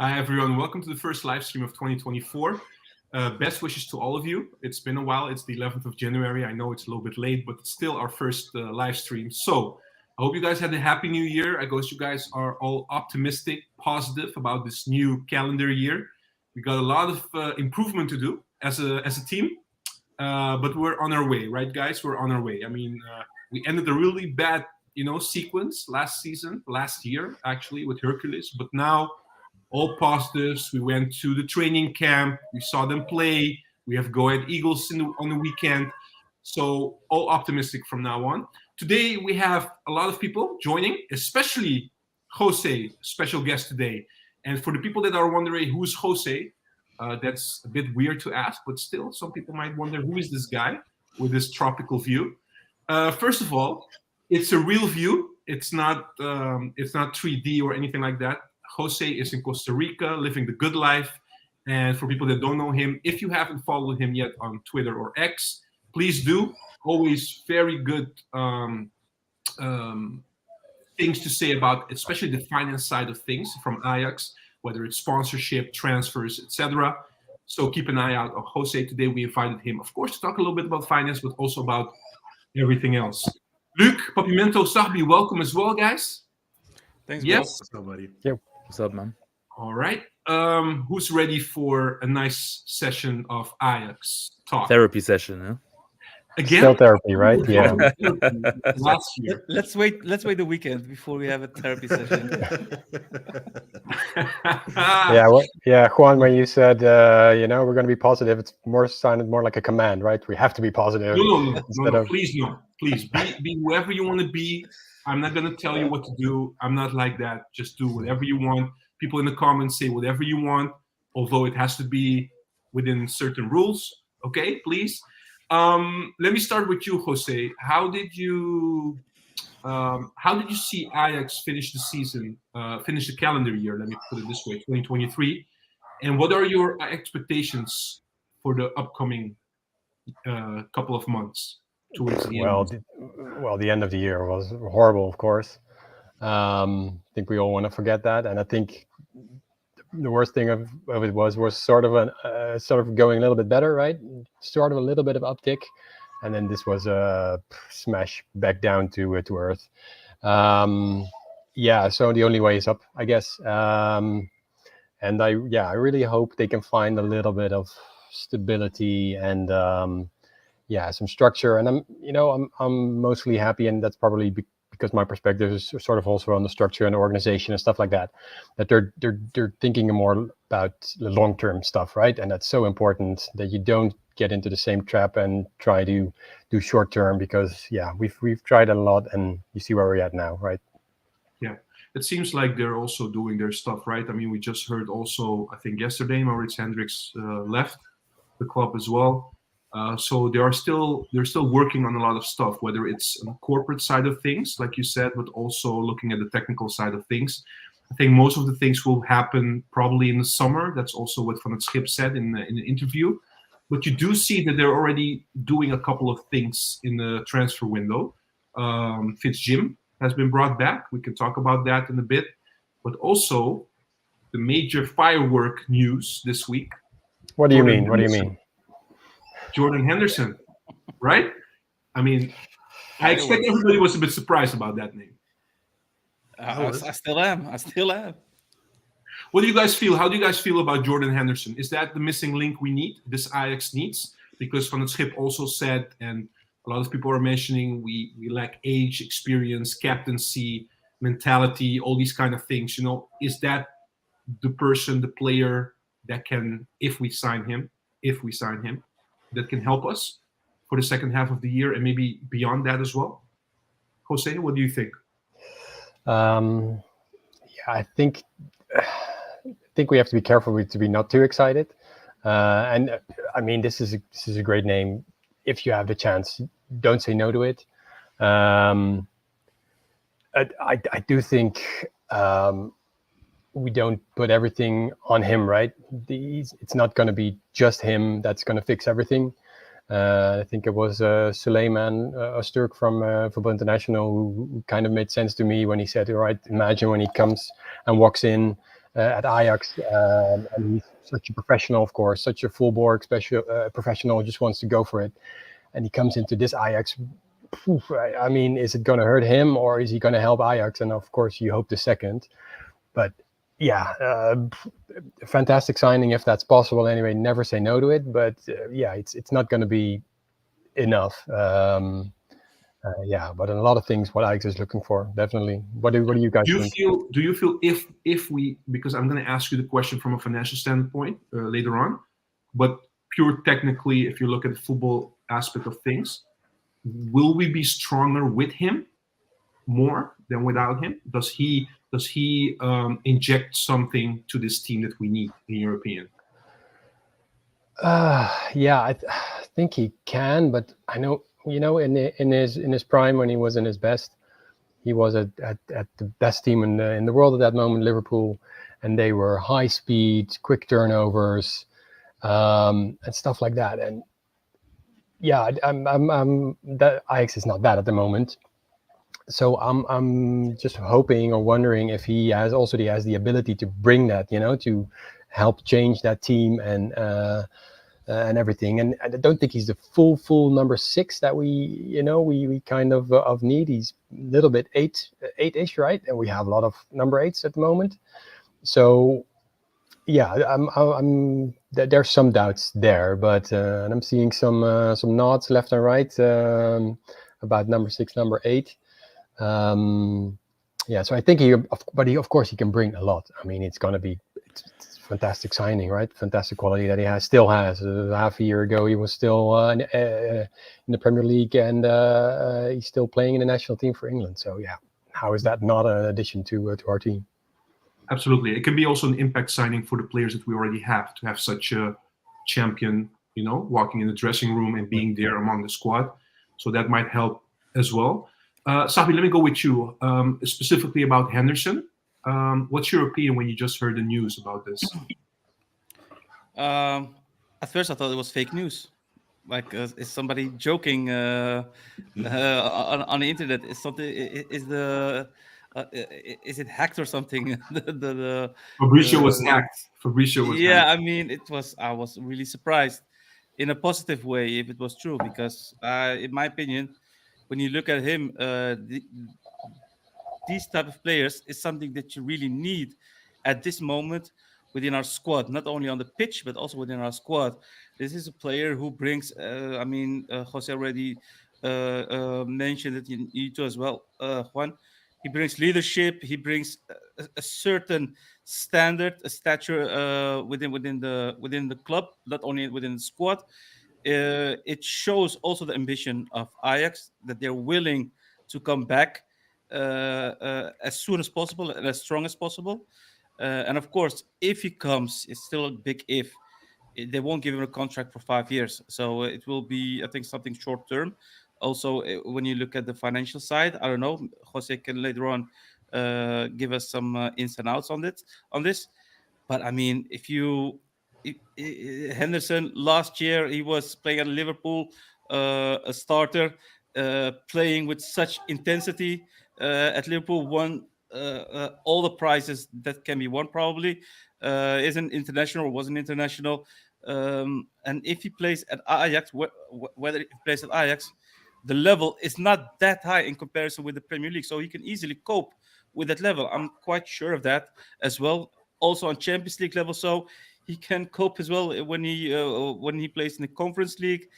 Hi, everyone. Welcome to the first live stream of 2024. Best wishes to all of you. It's been a while. It's the 11th of January. I know it's a little bit late, but it's still our first live stream. So I hope you guys had a happy new year. I guess you guys are all optimistic, positive about this new calendar year. We got a lot of improvement to do as a team, but we're on our way, right, guys? We're on our way. I mean, we ended a really bad, sequence last year, actually, with Hercules, but now all positives. We went to the training camp. We saw them play. We have Go Ahead Eagles on the weekend. So all optimistic from now on. Today we have a lot of people joining, especially Jose, special guest today. And for the people that are wondering who's Jose, that's a bit weird to ask, but still some people might wonder who is this guy with this tropical view. First of all, it's a real view. It's not 3D or anything like that. Jose is in Costa Rica, living the good life. And for people that don't know him, if you haven't followed him yet on Twitter or X, please do. Always very good things to say about, especially the finance side of things from Ajax, whether it's sponsorship, transfers, etc. So keep an eye out on Jose. Today we invited him, of course, to talk a little bit about finance, but also about everything else. Luc, Papimento, Sahbi, welcome as well, guys. Thanks, yes. What's up, buddy? Yep. What's up, man? All right. Who's ready for a nice session of Ajax talk? Therapy session, huh? Again? Still therapy, right? Yeah. Last year. Let's wait the weekend before we have a therapy session. Yeah, Juan, when you said we're going to be positive, it's sounded more like a command, right? We have to be positive. No, please no. Please be whoever you want to be. I'm not going to tell you what to do. I'm not like that. Just do whatever you want. People in the comments say whatever you want, although it has to be within certain rules. Okay, please. Let me start with you, Jose. How did you see Ajax finish the season, finish the calendar year? Let me put it this way, 2023. And what are your expectations for the upcoming couple of months? Towards the end. The end of the year was horrible, of course. I think we all want to forget that, and I think the worst thing of it was sort of going a little bit better, right? Sort of a little bit of uptick, and then this was a smash back down to earth. So the only way is up, I guess. And I really hope they can find a little bit of stability and some structure. And I'm mostly happy, and that's probably because my perspective is sort of also on the structure and the organization and stuff like that. That they're thinking more about the long-term stuff, right? And that's so important that you don't get into the same trap and try to do short-term, because we've tried a lot, and you see where we're at now, right? Yeah, it seems like they're also doing their stuff, right? I mean, we just heard also, I think yesterday, Maurits Hendricks left the club as well. So they're still working on a lot of stuff, whether it's on the corporate side of things, like you said, but also looking at the technical side of things. I think most of the things will happen probably in the summer. That's also what Van 't Schip said in the interview. But you do see that they're already doing a couple of things in the transfer window. Fitz-Jim has been brought back. We can talk about that in a bit. But also the major firework news this week. What do you mean? Jordan Henderson, right? I mean, I expect everybody was a bit surprised about that name. I still am. What do you guys feel? How do you guys feel about Jordan Henderson? Is that the missing link we need, this Ajax needs? Because Van 't Schip also said, and a lot of people are mentioning, we lack age, experience, captaincy, mentality, all these kind of things. Is that the person, the player that can, if we sign him, that can help us for the second half of the year and maybe beyond that as well? Jose, what do you think? I think we have to be careful to be not too excited. And I mean, this is a great name. If you have the chance, don't say no to it. I do think we don't put everything on him, right? It's not going to be just him that's going to fix everything. I think it was Suleiman Öztürk from Football International who kind of made sense to me when he said, all right, imagine when he comes and walks in at Ajax, and he's such a professional, of course, such a full-bore professional, just wants to go for it, and he comes into this Ajax. I mean, is it going to hurt him or is he going to help Ajax? And of course, you hope the second. But yeah, fantastic signing if that's possible. Anyway, never say no to it. But yeah, it's not going to be enough. Yeah, but in a lot of things, what Ajax is looking for, definitely. What do you guys think? Do you feel if we, because I'm going to ask you the question from a financial standpoint later on, but pure technically, if you look at the football aspect of things, will we be stronger with him more than without him? Does he inject something to this team that we need, in your opinion? Yeah, I think he can, but I know, in his prime, when he was in his best, he was at the best team in the world at that moment, Liverpool, and they were high speed, quick turnovers, and stuff like that. And yeah, I'm that Ajax is not that at the moment. So I'm just hoping or wondering if he has the ability to bring that, to help change that team and everything. And I don't think he's the full number 6 that we kind of need. He's a little bit 8-ish, right? And we have a lot of number 8s at the moment. So yeah, there's some doubts there, but and I'm seeing some nods left and right about number 6, number 8. Yeah, so I think of course he can bring a lot. I mean, it's fantastic signing, right? Fantastic quality that he still has. Half a year ago, he was still in the Premier League, and he's still playing in the national team for England. So yeah, how is that not an addition to our team? Absolutely, it can be also an impact signing for the players that we already have, to have such a champion, walking in the dressing room and being there among the squad. So that might help as well. Sabi, let me go with you, specifically about Henderson. What's your opinion when you just heard the news about this? At first, I thought it was fake news. Like, is somebody joking on the internet? Is it hacked or something? Fabrizio was hacked. Yeah, I mean, I was really surprised in a positive way if it was true, because in my opinion, when you look at him, these type of players is something that you really need at this moment within our squad, not only on the pitch but also within our squad. This is a player who brings. Jose already mentioned it, you too as well, Juan. He brings leadership. He brings a certain standard, a stature within the club, not only within the squad. It shows also the ambition of Ajax, that they're willing to come back as soon as possible and as strong as possible. And of course, if he comes, it's still a big if. They won't give him a contract for 5 years, so it will be, I think, something short term. Also, when you look at the financial side, I don't know. Jose can later on give us some ins and outs on this. But I mean, Henderson last year, he was playing at Liverpool, a starter, playing with such intensity at Liverpool, won all the prizes that can be won, probably. Isn't international or wasn't international. And if he plays at Ajax, whether he plays at Ajax, the level is not that high in comparison with the Premier League, so he can easily cope with that level. I'm quite sure of that as well. Also on Champions League level, so he can cope as well when he plays in the Conference League.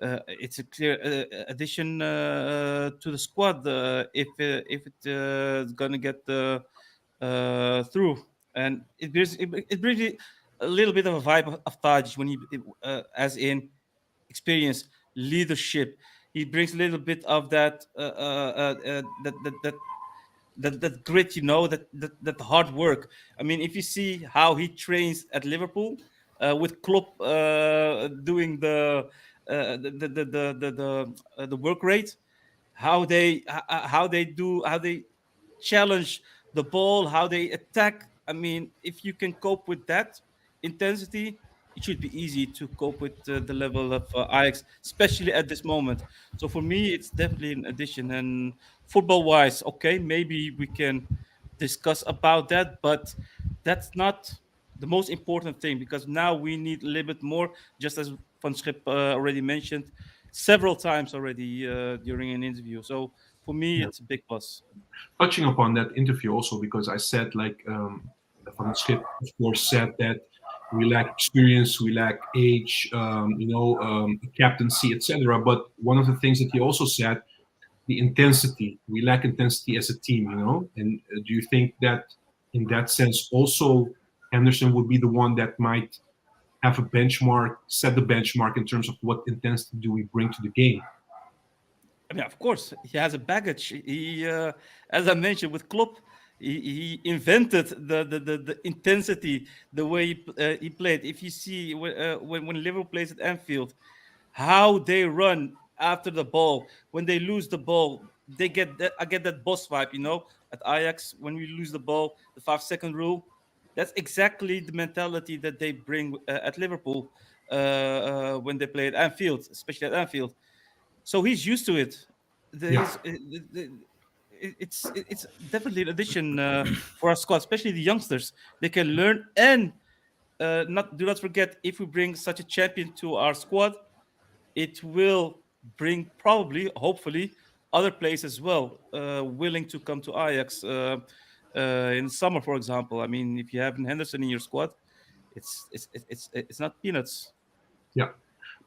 It's a clear addition to the squad if it's gonna get through. And it brings a little bit of a vibe of Taj when he, as in experience, leadership. He brings a little bit of that that grit, that hard work. I mean, if you see how he trains at Liverpool with Klopp doing the work rate, how they challenge the ball, how they attack. I mean, if you can cope with that intensity, it should be easy to cope with the level of Ajax, especially at this moment. So for me, it's definitely an addition. And football-wise, okay, maybe we can discuss about that. But that's not the most important thing, because now we need a little bit more, just as Van Schip already mentioned several times already during an interview. So for me, Yeah. it's a big plus. Touching upon that interview also, because I said, like, Van Schip, of course, said that we lack experience, we lack age, captaincy, etc. But one of the things that he also said, the intensity, we lack intensity as a team, And do you think that in that sense also Henderson would be the one that might have a benchmark, set the benchmark in terms of what intensity do we bring to the game? I mean, of course, he has a baggage. He, as I mentioned, with Klopp, he invented the intensity, the way he played. If you see when Liverpool plays at Anfield, how they run after the ball. When they lose the ball, they get that. I get that boss vibe, At Ajax, when we lose the ball, the 5-second rule. That's exactly the mentality that they bring at Liverpool when they play at Anfield, especially at Anfield. So he's used to it. Yeah. It's definitely an addition for our squad, especially the youngsters. They can learn, and do not forget, if we bring such a champion to our squad, it will bring probably, hopefully, other players as well willing to come to Ajax in summer, for example. I mean, if you have Henderson in your squad, it's not peanuts. Yeah.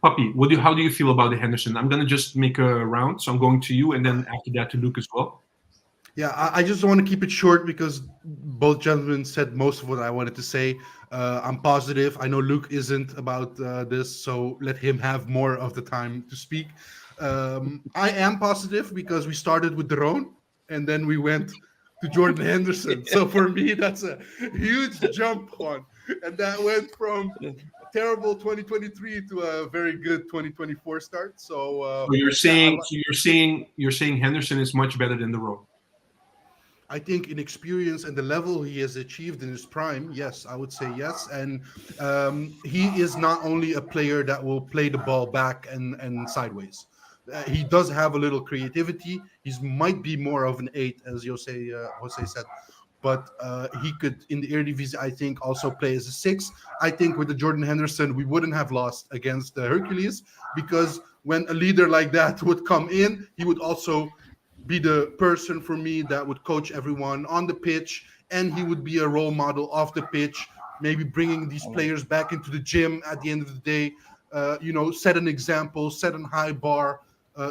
Puppy, how do you feel about the Henderson? I'm going to just make a round, so I'm going to you, and then after that to Luke as well. Yeah, I just want to keep it short because both gentlemen said most of what I wanted to say. I'm positive. I know Luke isn't about this, so let him have more of the time to speak. I am positive because we started with Daron and then we went to Jordan Henderson. So for me, that's a huge jump on. And that went from a terrible 2023 to a very good 2024 start. So you're saying Henderson is much better than Daron. I think in experience and the level he has achieved in his prime, yes, I would say yes. And he is not only a player that will play the ball back and sideways. He does have a little creativity. He might be more of an 8, as Jose said. But he could, in the Eredivisie, I think, also play as a 6. I think with the Jordan Henderson, we wouldn't have lost against Hercules, because when a leader like that would come in, he would also be the person for me that would coach everyone on the pitch, and he would be a role model off the pitch, maybe bringing these players back into the gym at the end of the day, set an example, set a high bar,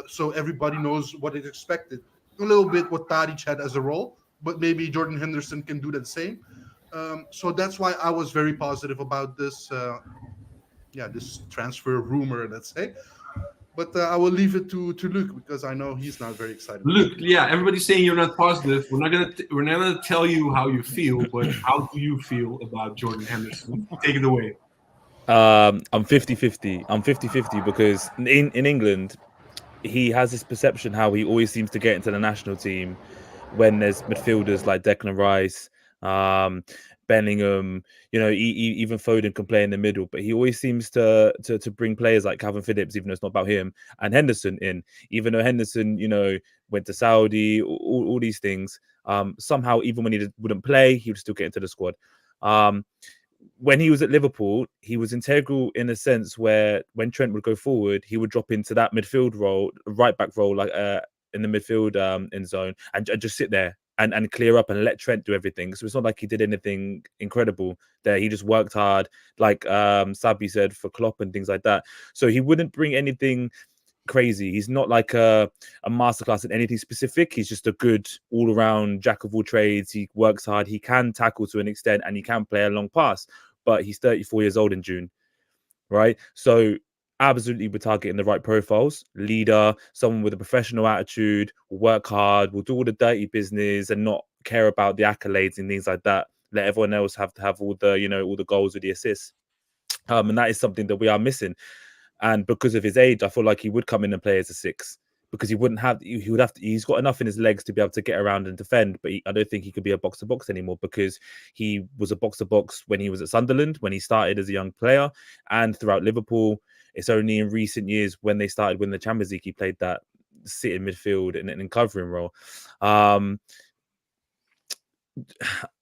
so everybody knows what is expected. A little bit what Tadic had as a role, but maybe Jordan Henderson can do the same. So that's why I was very positive about this this transfer rumor, let's say. But I will leave it to Luke, because I know he's not very excited. Luke, yeah, everybody's saying you're not positive. We're not gonna tell you how you feel, but how do you feel about Jordan Henderson? Take it away. I'm 50-50. I'm 50-50 because in England, he has this perception how he always seems to get into the national team when there's midfielders like Declan Rice, Bellingham, even Foden can play in the middle, but he always seems to bring players like Calvin Phillips, even though it's not about him, and Henderson in, even though Henderson, went to Saudi, all these things. Somehow, even when he wouldn't play, he would still get into the squad. When he was at Liverpool, he was integral in a sense where when Trent would go forward, he would drop into that midfield role, right back role, like in the midfield end zone, and just sit there and clear up and let Trent do everything. So it's not like he did anything incredible there. He just worked hard, like Sabi said, for Klopp and things like that. So he wouldn't bring anything crazy. He's not like a masterclass in anything specific. He's just a good all-around jack of all trades. He works hard. He can tackle to an extent, and he can play a long pass. But he's 34 years old in June, right? So absolutely, we're targeting the right profiles. Leader, someone with a professional attitude, will work hard, will do all the dirty business and not care about the accolades and things like that. Let everyone else have to have all the, all the goals or the assists. And that is something that we are missing. And because of his age, I feel like he would come in and play as a 6, because he's got enough in his legs to be able to get around and defend, but I don't think he could be a box-to-box anymore, because he was a box-to-box when he was at Sunderland, when he started as a young player, and throughout Liverpool. It's only in recent years when they started winning the Champions League, he played that sitting midfield and covering role.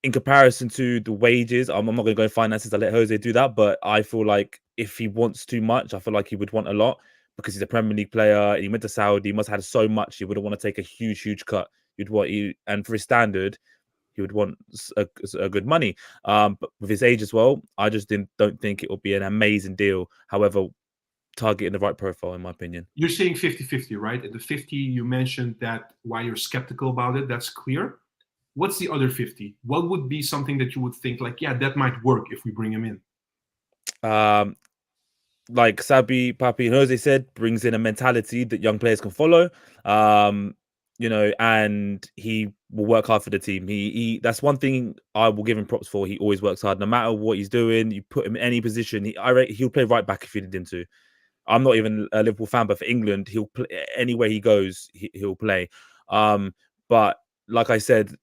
in comparison to the wages, I'm not going to go finances. I let Jose do that, but I feel like if he wants too much, I feel like he would want a lot because he's a Premier League player. And he went to Saudi. He must have had so much. He wouldn't want to take a huge cut. And for his standard, he would want a good money. But with his age as well, I just don't think it will be an amazing deal. However, targeting the right profile, in my opinion. You're saying 50-50, right? At the 50, you mentioned that why you're skeptical about it. That's clear. What's the other 50? What would be something that you would think like, yeah, that might work if we bring him in? Like Sabi, Papi, and Jose said, brings in a mentality that young players can follow. And he will work hard for the team. He that's one thing I will give him props for. He always works hard, no matter what he's doing. You put him in any position, he'll play right back if you need him to. I'm not even a Liverpool fan, but for England, he'll play anywhere he goes. He'll play. But like I said,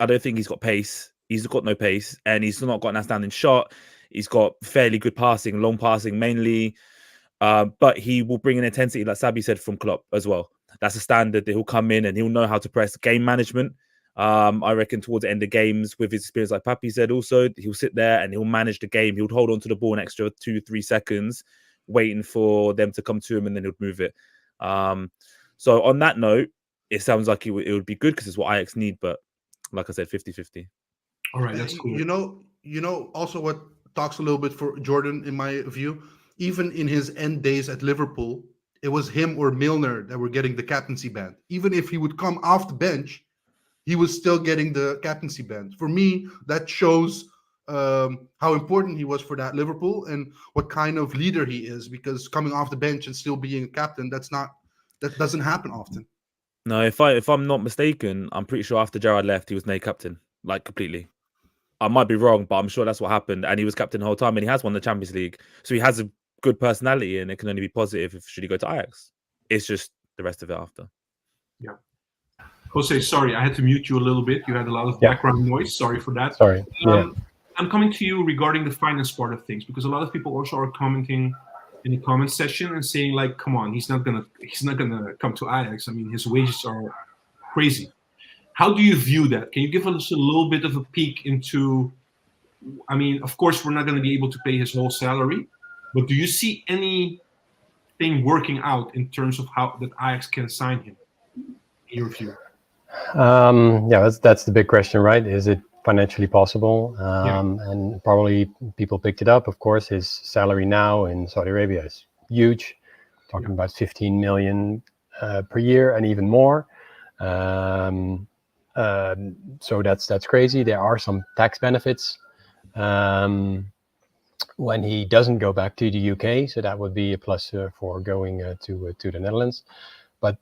I don't think he's got pace. He's got no pace, and he's not got an outstanding shot. He's got fairly good passing, long passing mainly. But he will bring an intensity, like Sabi said, from Klopp as well. That's a standard that he'll come in and he'll know how to press game management. I reckon towards the end of games, with his experience, like Papi said, also, he'll sit there and he'll manage the game. He'll hold on to the ball an extra 2-3 seconds, waiting for them to come to him, and then he'll move it. So on that note, it sounds like it would be good because it's what Ajax need. But like I said, 50-50. All right, that's cool. You know, also what talks a little bit for Jordan, in my view, even in his end days at Liverpool, it was him or Milner that were getting the captaincy band. Even if he would come off the bench, he was still getting the captaincy band. For me, that shows how important he was for that Liverpool and what kind of leader he is, because coming off the bench and still being a captain, that doesn't happen often. No, if I'm not mistaken, I'm pretty sure after Gerrard left, he was named captain, like completely. I might be wrong, but I'm sure that's what happened. And he was captain the whole time, and he has won the Champions League. So he has a good personality, and it can only be positive should he go to Ajax. It's just the rest of it after. Yeah. Jose, sorry, I had to mute you a little bit. You had a lot of background noise. Sorry for that. Sorry. I'm coming to you regarding the finance part of things, because a lot of people also are commenting in the comment section and saying like, come on, he's not gonna come to Ajax. I mean, his wages are crazy. How do you view that? Can you give us a little bit of a peek into, I mean, of course, we're not going to be able to pay his whole salary, but do you see anything working out in terms of how that Ajax can sign him, in your view? That's the big question, right? Is it financially possible? And probably people picked it up. Of course, his salary now in Saudi Arabia is huge, talking about 15 million per year and even more. So that's crazy. There are some tax benefits when he doesn't go back to the UK, so that would be a plus for going to the Netherlands. But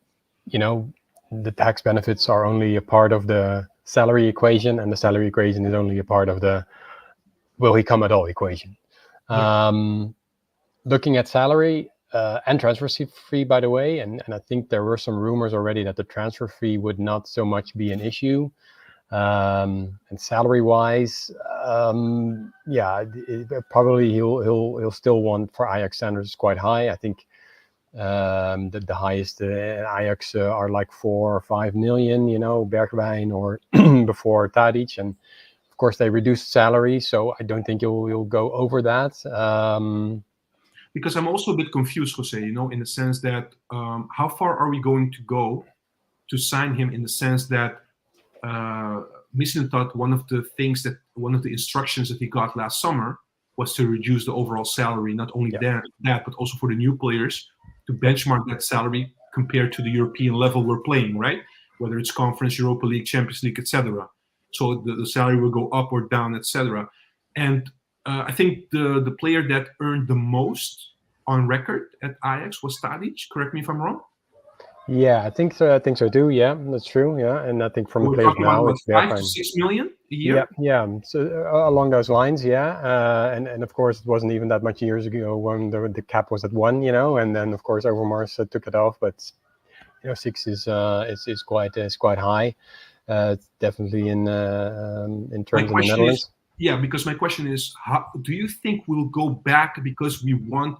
the tax benefits are only a part of the salary equation, and the salary equation is only a part of the will he come at all equation. Looking at salary and transfer fee, by the way, and I think there were some rumors already that the transfer fee would not so much be an issue. And salary-wise, probably he'll still want, for Ajax standards, quite high. I think the highest Ajax are like 4 or 5 million, Bergwijn or before Tadic, and of course they reduced salary, so I don't think you'll go over that. Because I'm also a bit confused, Jose, in the sense that how far are we going to go to sign him, in the sense that Mislintat, one of the instructions that he got last summer was to reduce the overall salary, not only that, but also for the new players to benchmark that salary compared to the European level we're playing, right? Whether it's Conference, Europa League, Champions League, etc. So the salary will go up or down, etc. And I think the player that earned the most on record at Ajax was Tadic. Correct me if I'm wrong. Yeah, I think so. I think so too. Yeah, that's true. Yeah, and I think from the players now, it's 5 to 6 million a year. Yeah. So along those lines, and of course it wasn't even that much years ago when the cap was at 1, and then of course Overmars took it off. But 6 is quite high. Definitely in terms of the Netherlands. Because my question is, how do you think we'll go back because we want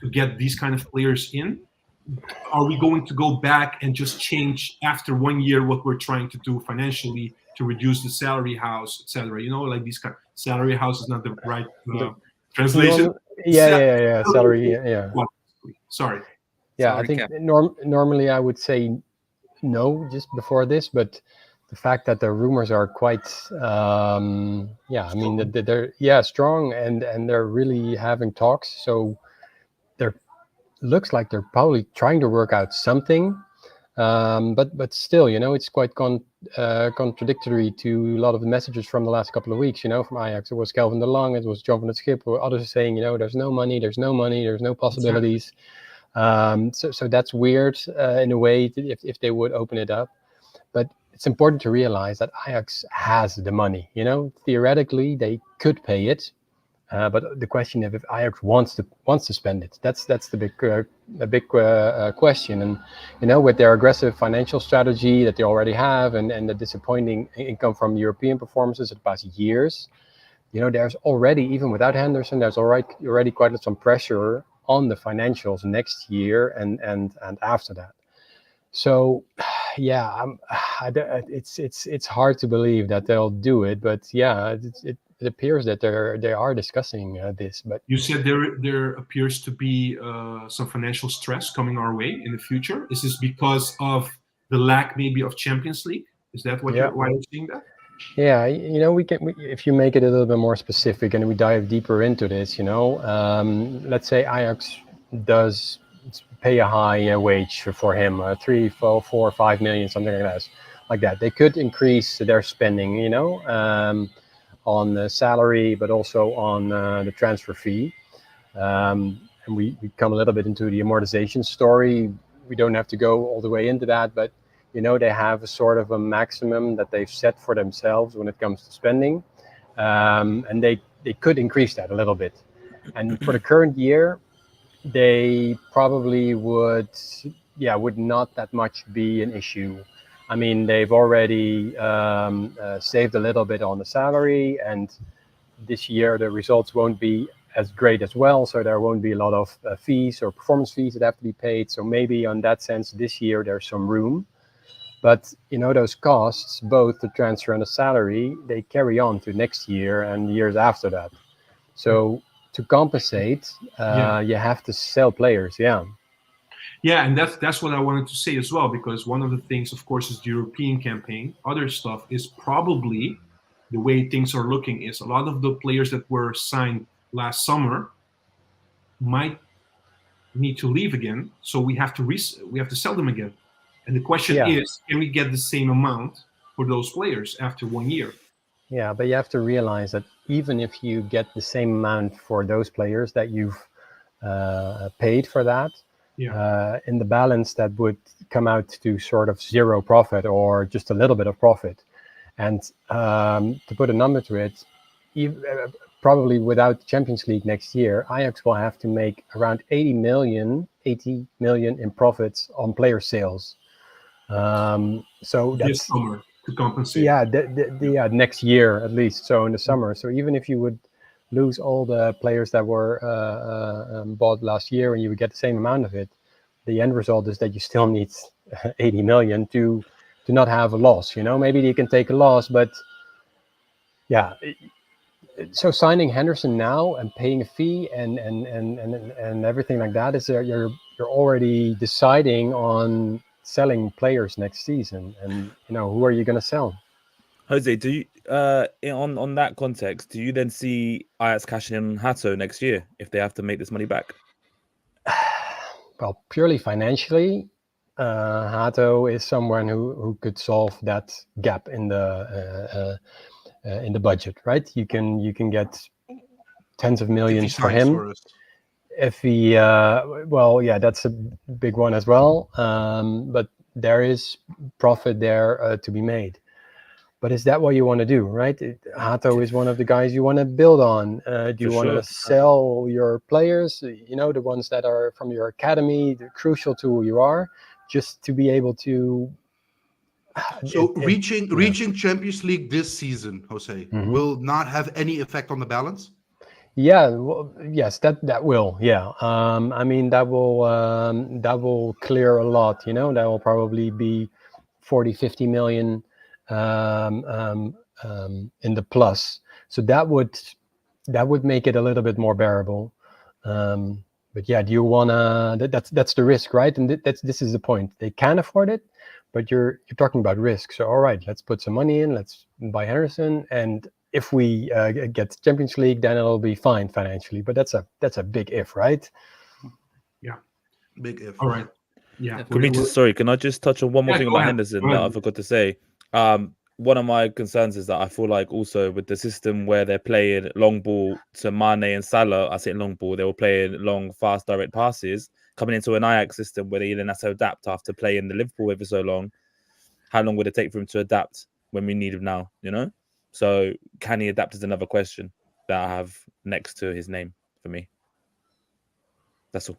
to get these kind of players in? Are we going to go back and just change after 1 year what we're trying to do financially to reduce the salary house, etc. You know, like these kind. Salary house is not the right translation. Yeah. Salary, yeah. Sorry. Yeah, Salary I think cap. normally I would say no just before this, but the fact that the rumors are quite, I mean, they're strong and they're really having talks. So they're looks like they're probably trying to work out something. But still, it's quite contradictory to a lot of the messages from the last couple of weeks. From Ajax, it was Kelvin de Lang, it was John van 't Schip, or others saying, there's no money, there's no possibilities. So that's weird in a way if they would open it up. But it's important to realize that Ajax has the money. Theoretically they could pay it, but the question if Ajax wants to spend it, that's the big question. And with their aggressive financial strategy that they already have, and the disappointing income from European performances of the past years, there's already, even without Henderson, there's already quite some pressure on the financials next year and after that. So yeah, it's hard to believe that they'll do it, but yeah, it appears that they are discussing this. But you said there appears to be some financial stress coming our way in the future. Is this because of the lack maybe of Champions League? Is that why you're seeing that? Yeah, if you make it a little bit more specific and we dive deeper into this, let's say Ajax does pay a high wage for him, 3, 4, 5 million, something like that. They could increase their spending, on the salary, but also on the transfer fee. And we come a little bit into the amortization story. We don't have to go all the way into that, but they have a sort of a maximum that they've set for themselves when it comes to spending, and they could increase that a little bit. And for the current year, they probably would not that much be an issue. I mean, they've already saved a little bit on the salary, and this year the results won't be as great as well, so there won't be a lot of fees or performance fees that have to be paid. So maybe on that sense, this year there's some room. But those costs, both the transfer and the salary, they carry on to next year and years after that. So to compensate, you have to sell players. Yeah, and that's what I wanted to say as well, because one of the things, of course, is the European campaign. Other stuff is probably the way things are looking is a lot of the players that were signed last summer might need to leave again, so we have to sell them again. And the question is, can we get the same amount for those players after 1 year? Yeah, but you have to realize that even if you get the same amount for those players that you've paid for that, in the balance that would come out to sort of zero profit or just a little bit of profit. And to put a number to it, probably without Champions League next year, Ajax will have to make around 80 million in profits on player sales. So that's this summer to compensate. Yeah, next year at least. So in the summer. So even if you would lose all the players that were bought last year and you would get the same amount of it, the end result is that you still need 80 million to not have a loss. Maybe you can take a loss, but yeah. So signing Henderson now and paying a fee and everything like that is you're already deciding on selling players next season, and who are you going to sell? Jose, do you on that context, do you then see Ajax cashing in on Hato next year if they have to make this money back? Well, purely financially, Hato is someone who could solve that gap in the budget, right? You can get tens of millions for him. If he, that's a big one as well. But there is profit there to be made. But is that what you want to do, right? Hato is one of the guys you want to build on. Do you want to sell your players, the ones that are from your academy, they're crucial to who you are, just to be able to... So reaching Champions League this season, Jose, will not have any effect on the balance? Yeah, well, yes, that will. Yeah, I mean that will clear a lot. That will probably be 40-50 million in the plus. So that would make it a little bit more bearable. But yeah, do you wanna? That's the risk, right? And this is the point. They can afford it, but you're talking about risk. So all right, let's put some money in. Let's buy Henderson, and if we get Champions League, then it'll be fine financially. But that's a big if, right? Yeah, Big if. all right. Yeah. Can I just touch on one more thing about Henderson that I forgot to say? One of my concerns is that I feel like also with the system where they're playing long ball to Mane and Salah, I say long ball, they were playing long, fast, direct passes, coming into an Ajax system where they then have to adapt after playing the Liverpool ever so long. How long would it take for him to adapt when we need him now, you know? So can he adapt is another question that I have next to his name for me. That's all.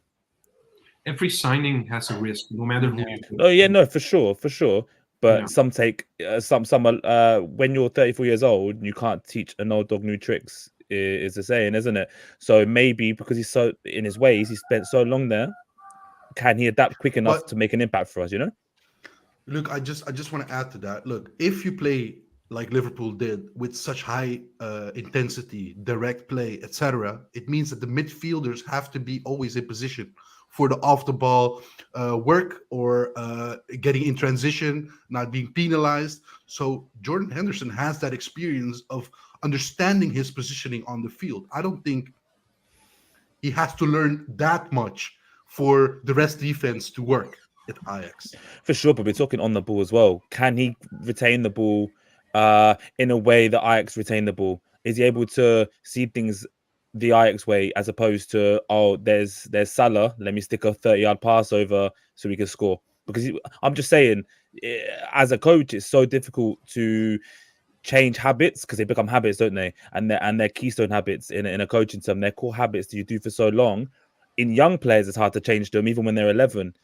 Every signing has a risk, no matter who you pick. Oh yeah, no, for sure. But some take some when you're 34 years old, you can't teach an old dog new tricks, is the saying, isn't it? So maybe because he's so in his ways, he spent so long there, can he adapt quick enough to make an impact for us, you know? Look, I just want to add to that. Look, if you play like Liverpool did with such high intensity, direct play, etc., it means that the midfielders have to be always in position for the off the ball work or getting in transition, not being penalized. So Jordan Henderson has that experience of understanding his positioning on the field. I don't think he has to learn that much for the rest defense to work at Ajax. For sure, but we're talking on the ball as well. Can he retain the ball in a way that Ajax retain the ball? Is he able to see things the Ajax way as opposed to, oh, there's Salah, let me stick a 30-yard pass over so we can score? Because I'm just saying, as a coach, it's so difficult to change habits because they become habits, don't they? And they're keystone habits in a coaching term. They're core habits that you do for so long. In young players, it's hard to change them, even when they're 11.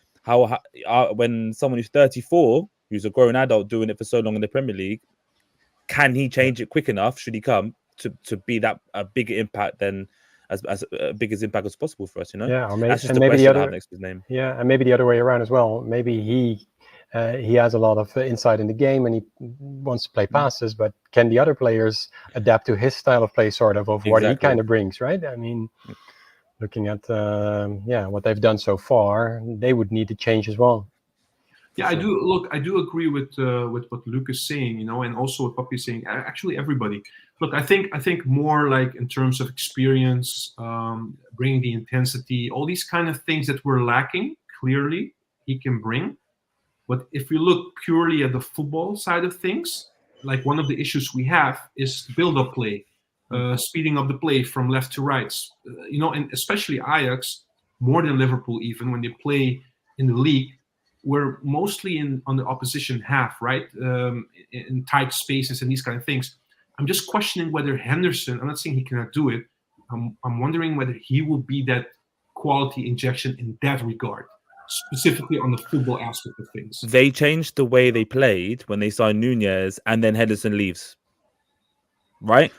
When someone who's 34, who's a grown adult doing it for so long in the Premier League, can he change it quick enough? Should he come to be that a bigger impact than as big as impact as possible for us? You know, yeah. Or maybe, that's just and the maybe question the I have other, next to his name. yeah, and maybe the other way around as well. Maybe he has a lot of insight in the game and he wants to play passes, but can the other players adapt to his style of play, sort of what he kind of brings, right? I mean, looking at what they've done so far, they would need to change as well. Yeah, sure. I do agree with what Luke is saying, you know, and also what Poppy is saying. Actually, everybody. Look, I think more like in terms of experience, bringing the intensity, all these kind of things that we're lacking. Clearly, he can bring. But if we look purely at the football side of things, like one of the issues we have is build-up play, speeding up the play from left to right. You know, and especially Ajax, more than Liverpool, even when they play in the league, we're mostly on the opposition half, right? In tight spaces and these kind of things. I'm just questioning whether Henderson, I'm not saying he cannot do it, I'm wondering whether he will be that quality injection in that regard, specifically on the football aspect of things. They changed the way they played when they signed Nunez and then Henderson leaves, right?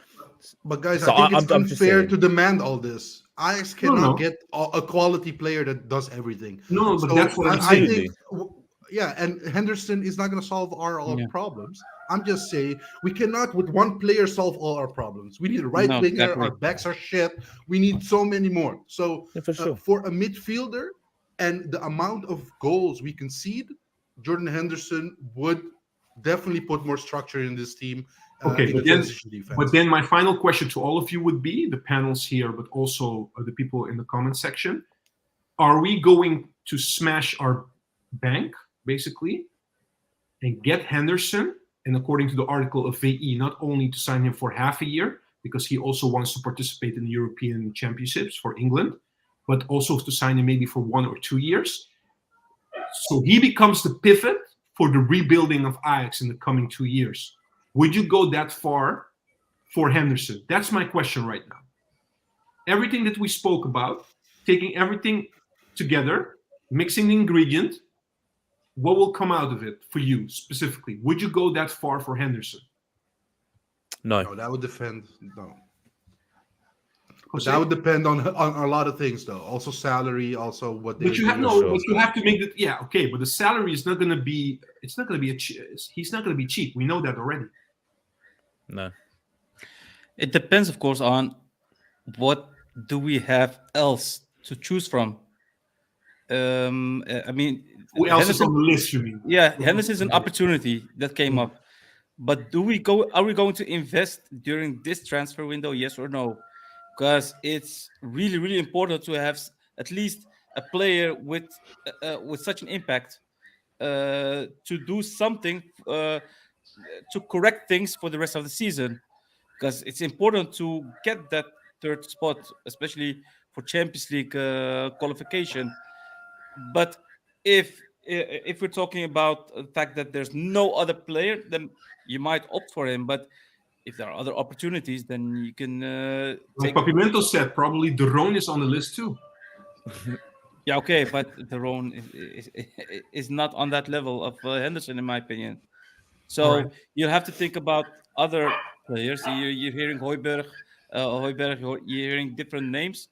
But guys, so I think it's unfair to demand all this. Ajax cannot get a quality player that does everything. No, but that's what I'm saying. I think, yeah, and Henderson is not going to solve all our problems. I'm just saying we cannot, with one player, solve all our problems. We need a right winger. Definitely. Our backs are shit. We need so many more. So for a midfielder and the amount of goals we concede, Jordan Henderson would definitely put more structure in this team. Okay, but then my final question to all of you would be, the panels here, but also the people in the comment section. Are we going to smash our bank, basically, and get Henderson, and according to the article of VE, not only to sign him for half a year, because he also wants to participate in the European Championships for England, but also to sign him maybe for 1 or 2 years. So he becomes the pivot for the rebuilding of Ajax in the coming 2 years. Would you go that far for Henderson? That's my question right now. Everything that we spoke about, taking everything together, mixing the ingredient, what will come out of it for you specifically? Would you go that far for Henderson? No, that would defend. No. But that would depend on a lot of things, though. Also salary, also what they. But you have but you have to make it. Yeah, okay. But the salary is not going to be. It's not going to be he's not going to be cheap. We know that already. No. It depends, of course, on what do we have else to choose from. I mean, who else is on the list? You mean? Yeah, Henderson is an opportunity that came up. But are we going to invest during this transfer window? Yes or no? Because it's really, really important to have at least a player with such an impact to do something to correct things for the rest of the season. Because it's important to get that third spot, especially for Champions League qualification. But if we're talking about the fact that there's no other player, then you might opt for him. But if there are other opportunities, then you can like Papimento said, probably De Roon is on the list too. Yeah, okay, but De Roon is not on that level of Henderson, in my opinion. So you have to think about other players. You're hearing Højbjerg, you're hearing different names.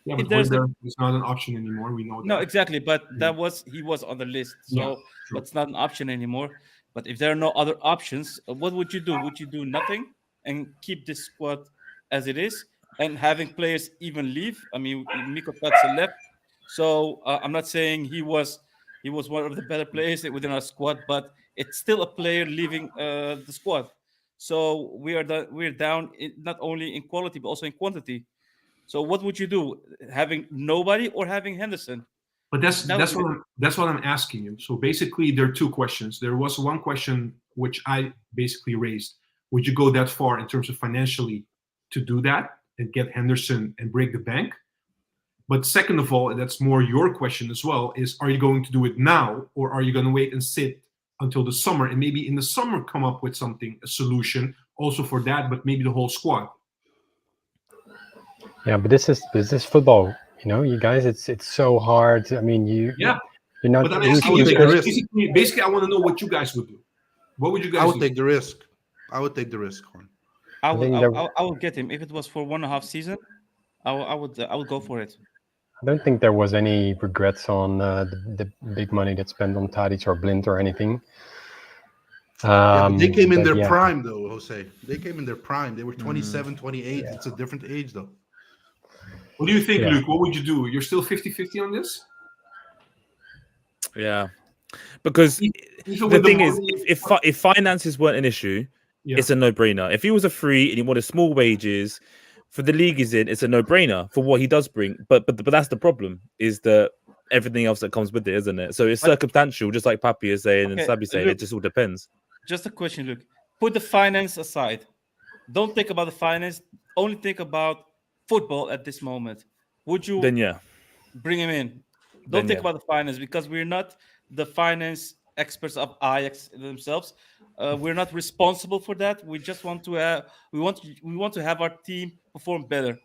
Yeah, but Højbjerg is not an option anymore. We know that. No, exactly, but he was on the list, so it's not an option anymore. But if there are no other options, what would you do? Would you do nothing and keep this squad as it is, and having players even leave? I mean, Mikko Katse left, so I'm not saying he was one of the better players within our squad, but it's still a player leaving the squad. So we're down not only in quality but also in quantity. So what would you do? Having nobody or having Henderson? But that's what I'm asking you. So basically, there are two questions. There was one question which I basically raised. Would you go that far in terms of financially to do that and get Henderson and break the bank? But second of all, and that's more your question as well, is are you going to do it now, or are you going to wait and sit until the summer and maybe in the summer come up with something, a solution also for that, but maybe the whole squad? Yeah, but this is football. You know, you guys, it's so hard. I mean, you're not. But I'm asking you, basically, I want to know what you guys would do. What would you guys do? I would take the risk. I would take the risk. I would get him if it was for 1.5 season. I would go for it. I don't think there was any regrets on the big money that's spent on Tadic or Blind or anything. They came in their prime, though, Jose. They came in their prime. They were 27, 28. It's a different age, though. What do you think, Luke? What would you do? You're still 50-50 on this? Yeah. Because the thing is, if finances weren't an issue, it's a no-brainer. If he was a free and he wanted small wages, for the league he's in, it's a no-brainer for what he does bring. But that's the problem, is that everything else that comes with it, isn't it? So it's circumstantial, just like Papi is saying and Sabi saying. It just all depends. Just a question, Luke. Put the finance aside. Don't think about the finance. Only think about football at this moment. Would you bring him in? Don't think about the finance, because we're not the finance experts of Ajax themselves. We're not responsible for that. We just want to have we want to have our team perform better.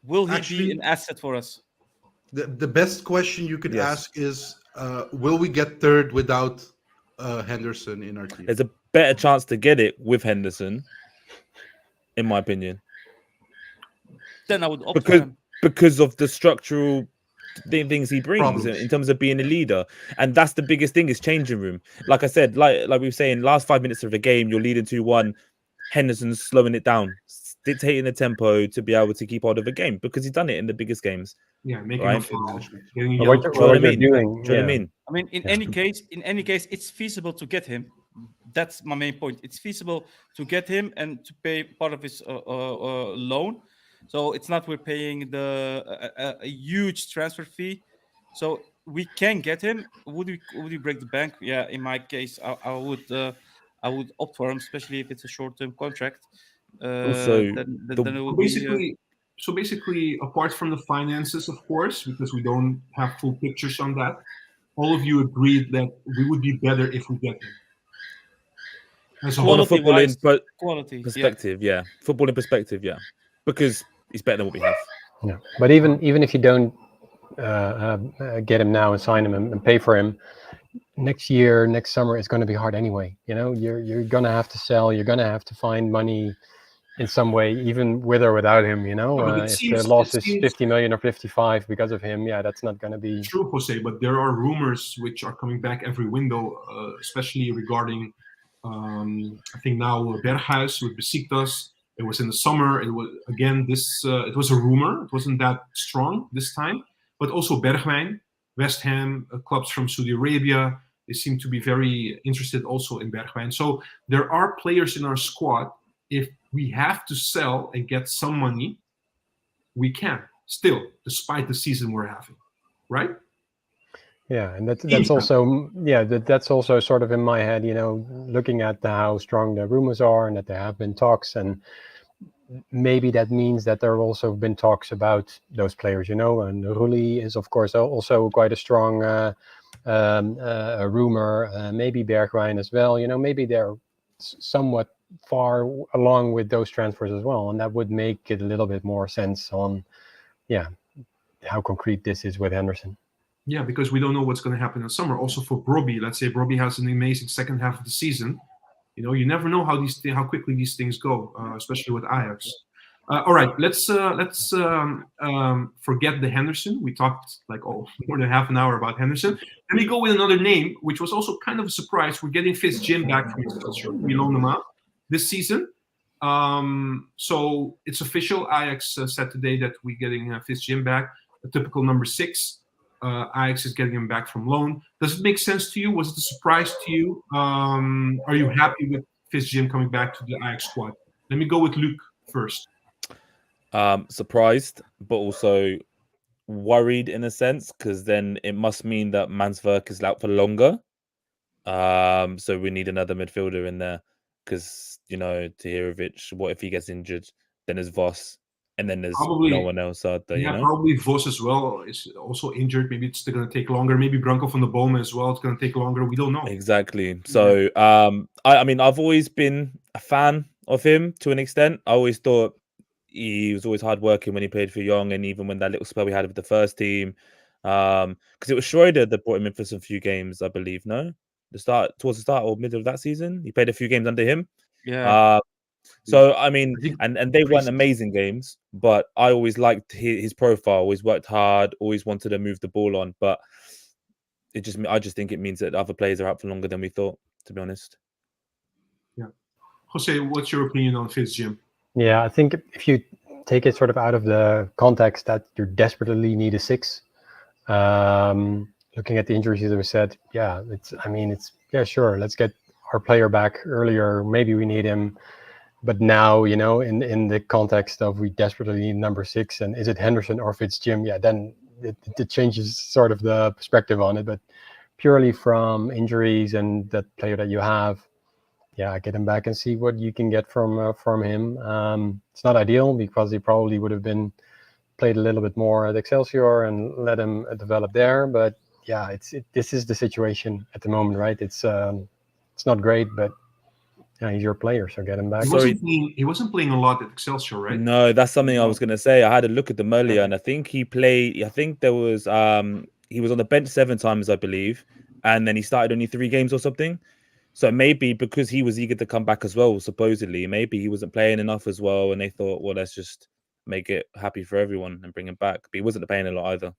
Will he be an asset for us? The best question you could ask is, will we get third without Henderson in our team? There's a better chance to get it with Henderson, in my opinion. Then I would opt for him. Because of the structural things he brings in terms of being a leader, and that's the biggest thing is changing room. Like I said, like we were saying, last 5 minutes of the game, you're leading 2-1. Henderson's slowing it down, dictating the tempo to be able to keep hold of a game, because he's done it in the biggest games. Yeah, making right? What are they doing? I mean, in any case, it's feasible to get him. That's my main point. It's feasible to get him and to pay part of his loan. So it's not we're paying a huge transfer fee. So we can get him. Would we break the bank? Yeah, in my case, I would opt for him, especially if it's a short-term contract. So basically, apart from the finances, of course, because we don't have full pictures on that, all of you agreed that we would be better if we get him. On a footballing perspective, footballing perspective, because he's better than what we have. Yeah, but even if you don't get him now and sign him and pay for him, next summer is going to be hard anyway. You know, you're going to have to sell. You're going to have to find money. in some way, even with or without him. You know, But if the loss is 50 million or 55 because of him, yeah, that's not going to be true, Jose. But there are rumors which are coming back every window, especially regarding, I think now Berghuis with Besiktas. It was in the summer. It was again this. It was a rumor. It wasn't that strong this time. But also Bergwijn, West Ham, clubs from Saudi Arabia. They seem to be very interested also in Bergwijn. So there are players in our squad. If we have to sell and get some money, we can still, despite the season we're having, right? Yeah, and that's also that's also sort of in my head, you know, looking at how strong the rumors are and that there have been talks, and maybe that means that there have also been talks about those players, you know, and Rulli is of course also quite a strong rumor, maybe Bergwijn as well, you know, maybe they're somewhat far along with those transfers as well, and that would make it a little bit more sense on how concrete this is with Henderson. Yeah, because we don't know what's going to happen in the summer. Also for Brobbey, let's say Brobbey has an amazing second half of the season. You know, you never know how quickly these things go, especially with Ajax. All right, let's forget the Henderson. We talked like more than half an hour about Henderson. Let me go with another name, which was also kind of a surprise. We're getting Fitz-Jim back from Excelsior. We loaned him out this season. So it's official. Ajax said today that we're getting Fitz-Jim back, a typical number 6. Ajax is getting him back from loan. Does it make sense to you? Was it a surprise to you? Are you happy with Fitz-Jim coming back to the Ajax squad? Let me go with Luke first. Surprised, but also worried in a sense, because then it must mean that Manswerk is out for longer. So we need another midfielder in there, because, you know, Tahirovic, what if he gets injured? Then there's Voss, and then there's no one else out there. Yeah, you know? Probably Voss as well is also injured. Maybe it's still going to take longer. Maybe Branko van der Bomen as well. It's going to take longer. We don't know. Exactly. So, I mean, I've always been a fan of him to an extent. I always thought he was always hardworking when he played for Young, and even when that little spell we had with the first team, because it was Schroeder that brought him in for some few games, I believe. No, towards the start or middle of that season, he played a few games under him. Yeah. So I mean, and they weren't amazing games, but I always liked his profile. Always worked hard. Always wanted to move the ball on, but I just think it means that other players are out for longer than we thought. To be honest. Yeah, Jose, what's your opinion on Fitz-Jim? Yeah, I think if you take it sort of out of the context that you desperately need a 6, looking at the injuries that we said, sure, let's get our player back earlier. Maybe we need him, but now, you know, in the context of we desperately need number 6, and is it Henderson or Fitz-Jim? Yeah, then it changes sort of the perspective on it. But purely from injuries and that player that you have, yeah, get him back and see what you can get from him. It's not ideal because he probably would have been played a little bit more at Excelsior and let him develop there. But yeah, this is the situation at the moment, right? It's not great, but yeah, he's your player, so get him back. He wasn't playing a lot at Excelsior, right? No, that's something I was going to say. I had a look at them earlier, and I think he played. I think there was he was on the bench 7 times, I believe, and then he started only 3 games or something. So maybe because he was eager to come back as well, supposedly, maybe he wasn't playing enough as well, and they thought, well, let's just make it happy for everyone and bring him back. But he wasn't playing a lot either.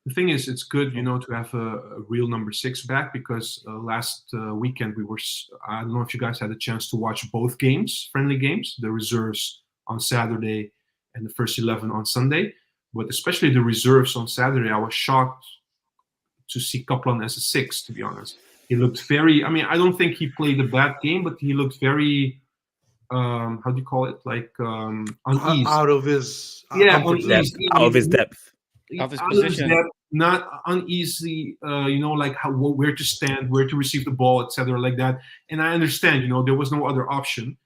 The thing is, it's good, you know, to have a real number 6 back, because last weekend I don't know if you guys had a chance to watch both games, friendly games, the reserves on Saturday and the first 11 on Sunday. But especially the reserves on Saturday, I was shocked to see Kaplan as a 6, to be honest. He looked very, I mean, I don't think he played a bad game, but he looked very, how do you call it? Like uneasy. Out of his uneasy. Out of his depth. Of his position. Not uneasy, you know, like where to stand, where to receive the ball, etc., like that. And I understand, you know, there was no other option,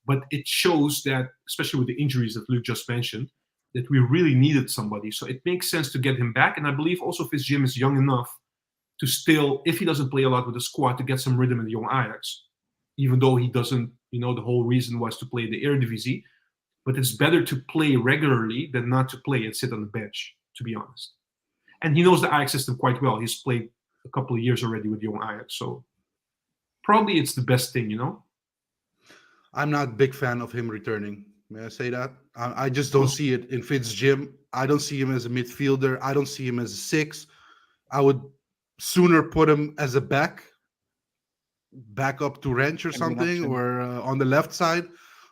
but it shows that, especially with the injuries that Luke just mentioned, that we really needed somebody. So it makes sense to get him back. And I believe also Fitz-Jim is young enough to still, if he doesn't play a lot with the squad, to get some rhythm in the young Ajax, even though he doesn't, you know, the whole reason was to play the Eredivisie. But it's better to play regularly than not to play and sit on the bench, to be honest. And he knows the Ajax system quite well. He's played a couple of years already with young Ajax, so probably it's the best thing, you know? I'm not a big fan of him returning. May I say that? I just don't see it in Fitz-Jim. I don't see him as a midfielder. I don't see him as a 6. I would sooner put him as a back up to Wrench or Can be an something, option. or on the left side.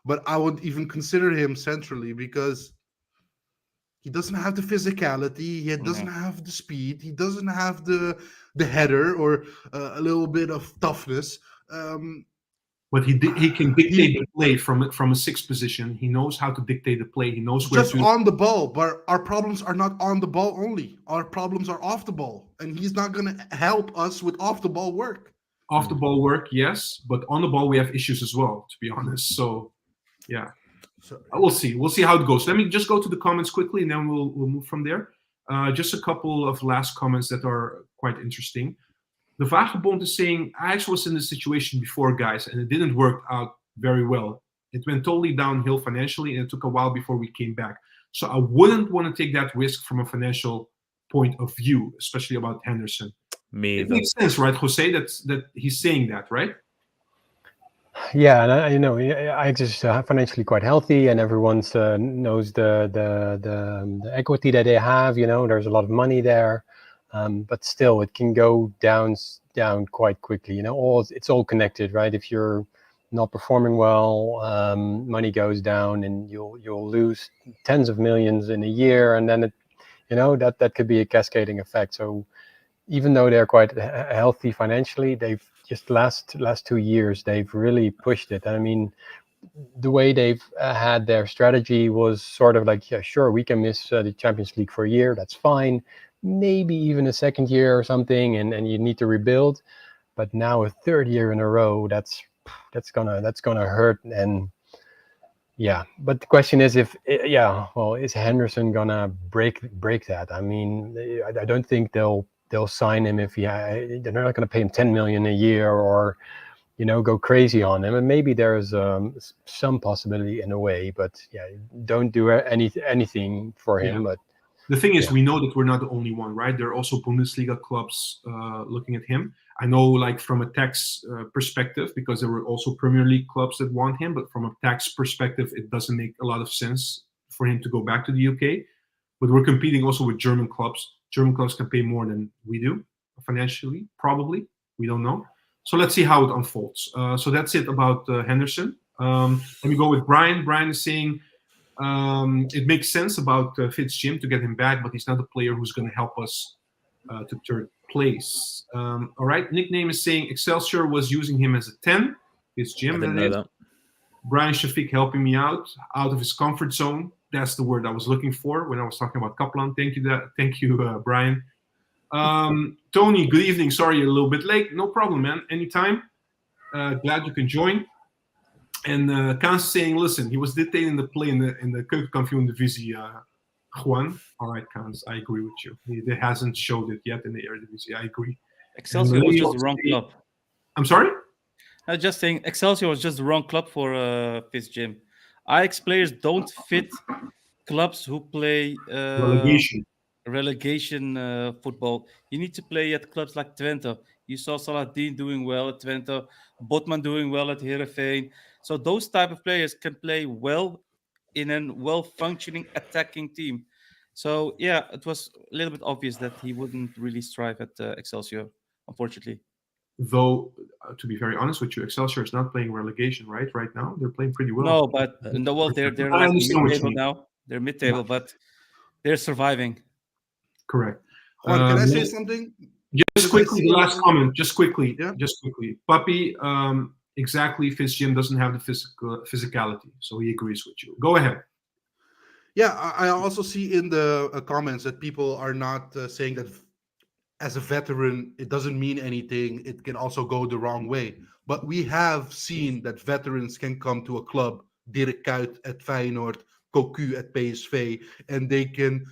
But I would even consider him centrally because he doesn't have the physicality. He doesn't have the speed. He doesn't have the header or a little bit of toughness. But he can dictate the play from a 6 position. He knows how to dictate the play. He knows where just to. on the ball, but our problems are not on the ball only. Our problems are off the ball, and he's not going to help us with off the ball work. Off the ball work, yes, but on the ball we have issues as well, to be honest. So, yeah, we'll see. We'll see how it goes. Let me just go to the comments quickly, and then we'll move from there. Just a couple of last comments that are quite interesting. The Vagabond is saying, Ajax was in this situation before, guys, and it didn't work out very well. It went totally downhill financially, and it took a while before we came back. So I wouldn't want to take that risk from a financial point of view, especially about Henderson. It makes sense, right, Jose? That he's saying that, right? Yeah, and Ajax is financially quite healthy, and everyone knows the equity that they have. There's a lot of money there. But still, it can go down quite quickly. It's all connected, right? If you're not performing well, money goes down, and you'll lose tens of millions in a year, and then that could be a cascading effect. So even though they're quite healthy financially, they've just last 2 years they've really pushed it. I mean, the way they've had their strategy was sort of like, yeah, sure, we can miss the Champions League for a year, that's fine. Maybe even a second year or something, and you need to rebuild. But now a third year in a row, that's gonna hurt. And yeah, but the question is is Henderson gonna break that? I mean, I don't think they'll sign him if they're not gonna pay him 10 million a year or go crazy on him. And maybe there's some possibility in a way, but yeah, don't do anything for him. But the thing is, we know that we're not the only one, right? There are also Bundesliga clubs looking at him. I know, like, from a tax perspective, because there were also Premier League clubs that want him, but from a tax perspective, it doesn't make a lot of sense for him to go back to the UK. But we're competing also with German clubs. German clubs can pay more than we do financially, probably. We don't know. So let's see how it unfolds. So that's it about Henderson. Let me go with Brian. Brian is saying, it makes sense about Fitz-Jim to get him back, but he's not a player who's going to help us to third place. All right. Nickname is saying Excelsior was using him as a 10. Fitz-Jim, I didn't know that. Brian Shafiq helping me out of his comfort zone. That's the word I was looking for when I was talking about Kaplan. Thank you, Brian. Tony, good evening. Sorry, a little bit late. No problem, man. Anytime. Glad you can join. And Kans saying, listen, he was dictating the play in the Keukenkampioen Divisie, Juan. All right, Kans, I agree with you. He hasn't showed it yet in the Eredivisie. I agree. Excelsior was just the wrong club. I'm sorry? I was just saying Excelsior was just the wrong club for Fitz-Jim. Ajax players don't fit clubs who play relegation football. You need to play at clubs like Twente. You saw Saladin doing well at Twente, Botman doing well at Heerenveen. So those type of players can play well in a well-functioning attacking team. So yeah, it was a little bit obvious that he wouldn't really strive at Excelsior, unfortunately. Though, to be very honest with you, Excelsior is not playing relegation right now. They're playing pretty well. No, but they're like mid-table now. They're mid-table, but they're surviving. Correct. Juan, can I say something? Just quickly, the last comment. Just quickly. Yeah. Just quickly. Puppy, exactly, Fitz-Jim doesn't have the physicality, so he agrees with you. Go ahead. Yeah, I also see in the comments that people are not saying that as a veteran, it doesn't mean anything. It can also go the wrong way. But we have seen that veterans can come to a club, Dirk Kuyt at Feyenoord, Cocu at PSV, and they can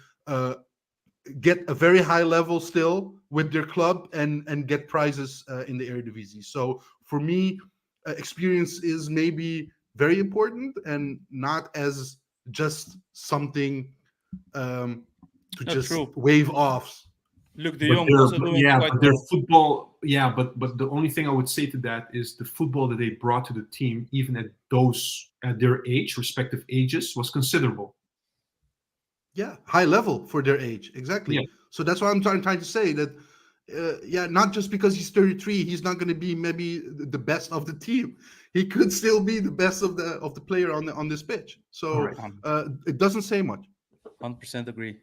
get a very high level still with their club and get prizes in the Eredivisie. So for me, experience is maybe very important and not as just something to just wave off. Luke de But Jong their- also but doing yeah, quite but their well. football, yeah, but the only thing I would say to that is the football that they brought to the team, even at their age, respective ages, was considerable. Yeah, high level for their age. Exactly. Yeah. So that's what I'm trying to say that yeah, not just because he's 33, he's not going to be maybe the best of the team. He could still be the best of the player on this pitch. So All right. it doesn't say much. 100% agree.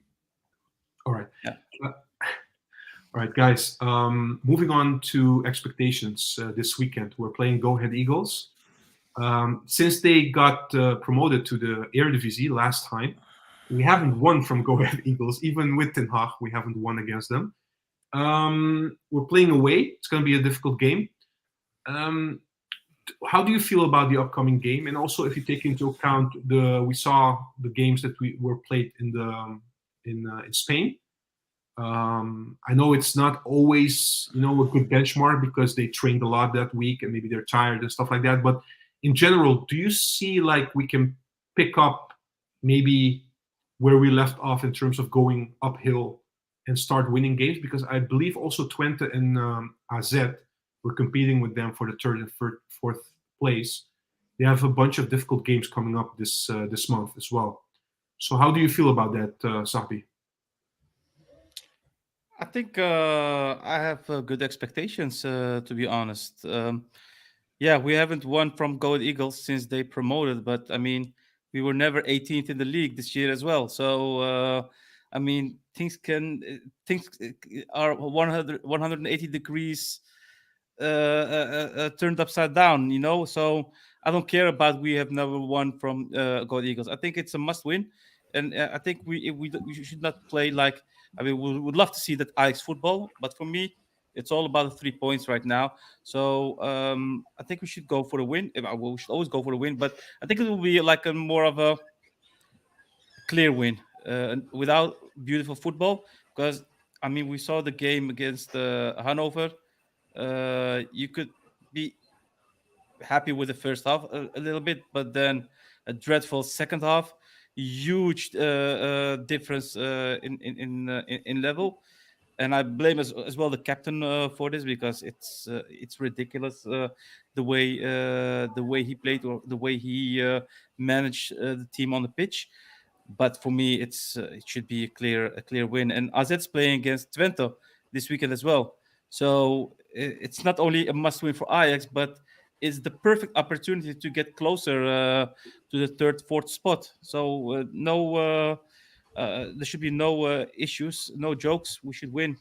All right. Yeah. All right, guys. Moving on to expectations this weekend. We're playing Go Ahead Eagles. Since they got promoted to the Eredivisie last time, we haven't won from Go Ahead Eagles. Even with Ten Hag, we haven't won against them. We're playing away. It's going to be a difficult game. How do you feel about the upcoming game? And also, if you take into account we saw the games that were played in Spain. I know it's not always a good benchmark because they trained a lot that week and maybe they're tired and stuff like that. But in general, do you see like we can pick up maybe where we left off in terms of going uphill and start winning games? Because I believe also Twente and AZ were competing with them for the third and fourth place. They have a bunch of difficult games coming up this month as well. So how do you feel about that, Sahbi? I think I have good expectations, to be honest. Yeah, we haven't won from Go Ahead Eagles since they promoted, but I mean, we were never 18th in the league this year as well. So, I mean, things are 180 degrees turned upside down, So I don't care about we have never won from Go Ahead Eagles. I think it's a must win. And I think we should not play like, we would love to see that Ajax football, but for me, it's all about the 3 points right now. So I think we should go for the win. We should always go for the win, but I think it will be like a more of a clear win without beautiful football. Because I mean, we saw the game against Hanover. You could be happy with the first half a little bit, but then a dreadful second half. Huge difference in level, and I blame as well the captain for this because it's ridiculous the way he played or the way he managed the team on the pitch. But for me, it should be a clear win. And AZ's playing against Twente this weekend as well, so it's not only a must win for Ajax, but is the perfect opportunity to get closer to the third, fourth spot. So there should be no issues, no jokes. We should win.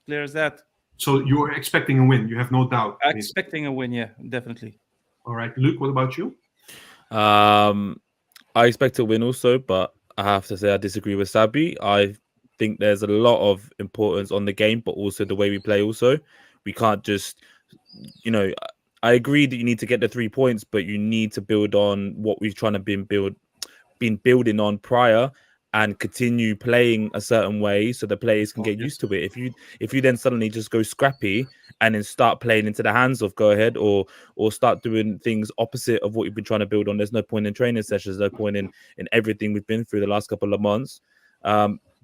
Clear as that. So you're expecting a win. You have no doubt. Expecting a win, yeah, definitely. All right, Luke. What about you? I expect a win also, but I have to say I disagree with Sabi. I think there's a lot of importance on the game, but also the way we play. Also, we can't just, I agree that you need to get the 3 points, but you need to build on what we've trying to been building on prior, and continue playing a certain way so the players can get used to it. If you then suddenly just go scrappy and then start playing into the hands of Go Ahead or start doing things opposite of what you've been trying to build on, there's no point in training sessions, no point in everything we've been through the last couple of months.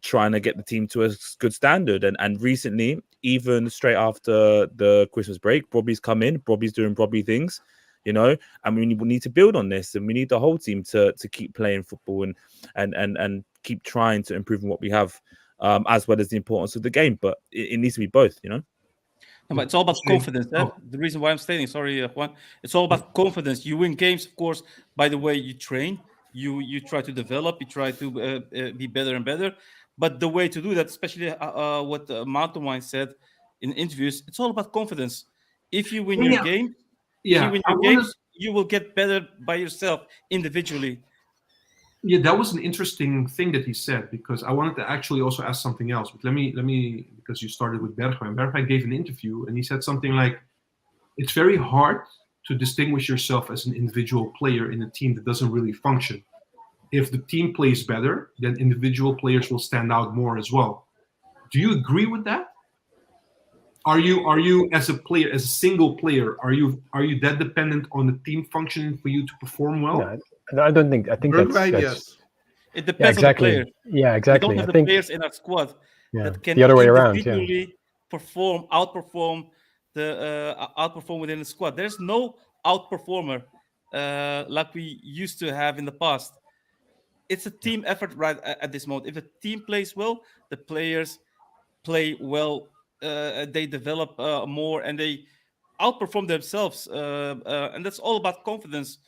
Trying to get the team to a good standard. And recently, even straight after the Christmas break, Bobby's come in. Bobby's doing Bobby things, and we need to build on this. And we need the whole team to keep playing football and keep trying to improve on what we have, as well as the importance of the game. But it needs to be both, No, but it's all about confidence. The reason why I'm stating, sorry, Juan, it's all about confidence. You win games, of course, by the way you train. You try to develop. You try to be better and better. But the way to do that, especially what Mountain Wine said in interviews, it's all about confidence. If you win your game, you will get better by yourself individually. Yeah, that was an interesting thing that he said, because I wanted to actually also ask something else. But let me because you started with Bergwijn. Bergwijn gave an interview and he said something like, it's very hard to distinguish yourself as an individual player in a team that doesn't really function. If the team plays better, then individual players will stand out more as well. Do you agree with that? Are you as a player, as a single player, are you that dependent on the team functioning for you to perform well? No, I don't think. I think that's yes. It depends exactly. on the player. Yeah, exactly. We don't have the players in our squad that can the other way around. Yeah. individually outperform within the squad. There's no outperformer like we used to have in the past. It's a team effort right at this moment. If a team plays well, the players play well. They develop more and they outperform themselves. And that's all about confidence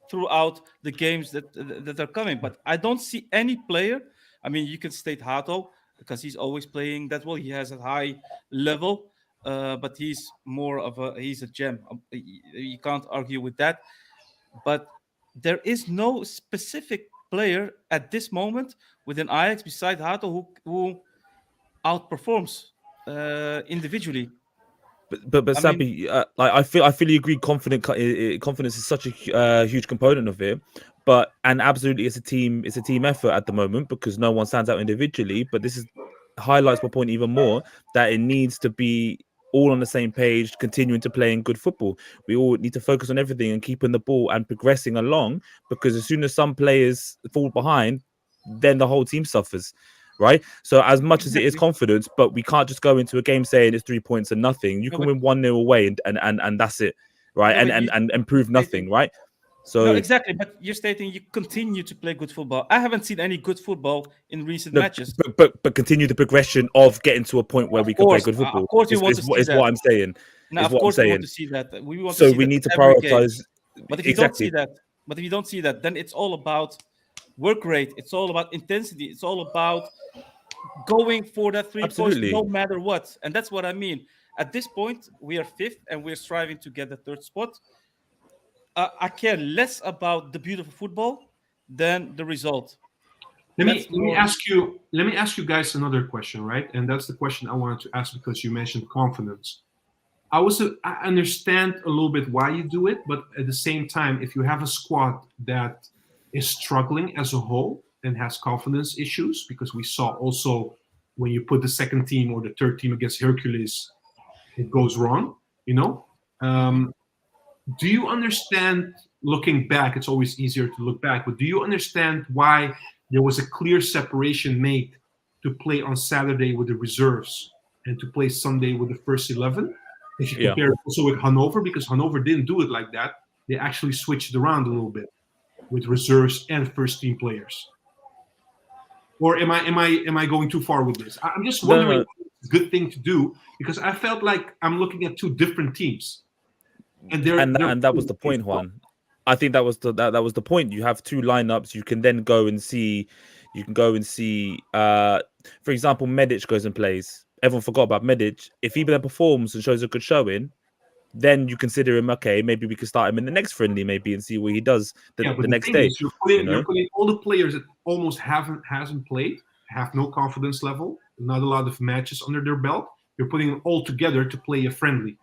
throughout the games that are coming. But I don't see any player. I mean, you can state Hato because he's always playing that well. He has a high level, but he's a gem. You can't argue with that. But there is no specific player at this moment within Ajax beside Hato who outperforms individually. But Sabby, like I fully agree. Confidence is such a huge component of it. And absolutely, it's a team effort at the moment because no one stands out individually. But this highlights my point even more that it needs to be all on the same page, continuing to play in good football. We all need to focus on everything and keeping the ball and progressing along, because as soon as some players fall behind, then the whole team suffers, right? So as much as it is confidence, but we can't just go into a game saying it's 3 points and nothing. You can win 1-0 away and that's it, right? And improve nothing, right? So no, exactly, but you're stating you continue to play good football. I haven't seen any good football in recent matches. But continue the progression of getting to a point where we can play good football. Of course, you want to see that. Is what I'm saying. No, of course, we want to see that. We want so to see we that need to every prioritize. Game. But if you don't see that, then it's all about work rate. It's all about intensity. It's all about going for that 3 points no matter what. And that's what I mean. At this point, we are 5th and we're striving to get the 3rd spot. I care less about the beautiful football than the result. Let me ask you guys another question, right? And that's the question I wanted to ask because you mentioned confidence. I understand a little bit why you do it, but at the same time, if you have a squad that is struggling as a whole and has confidence issues, because we saw also when you put the 2nd team or the 3rd team against Hercules, it goes wrong, you know? Do you understand, looking back, it's always easier to look back, but do you understand why there was a clear separation made to play on Saturday with the reserves and to play Sunday with the first 11? If you compare it also with Hanover, because Hanover didn't do it like that. They actually switched it around a little bit with reserves and first team players. Or am I going too far with this? I'm just wondering if it's a good thing to do, because I felt like I'm looking at 2 different teams. And that was the point, Juan. I think that was the point. You have 2 lineups. You can then go and see. For example, Medic goes and plays. Everyone forgot about Medic. If he then performs and shows a good showing, then you consider him, okay, maybe we could start him in the next friendly, maybe, and see what he does the next day. You're putting all the players that almost hasn't played, have no confidence level, not a lot of matches under their belt. You're putting them all together to play a friendly.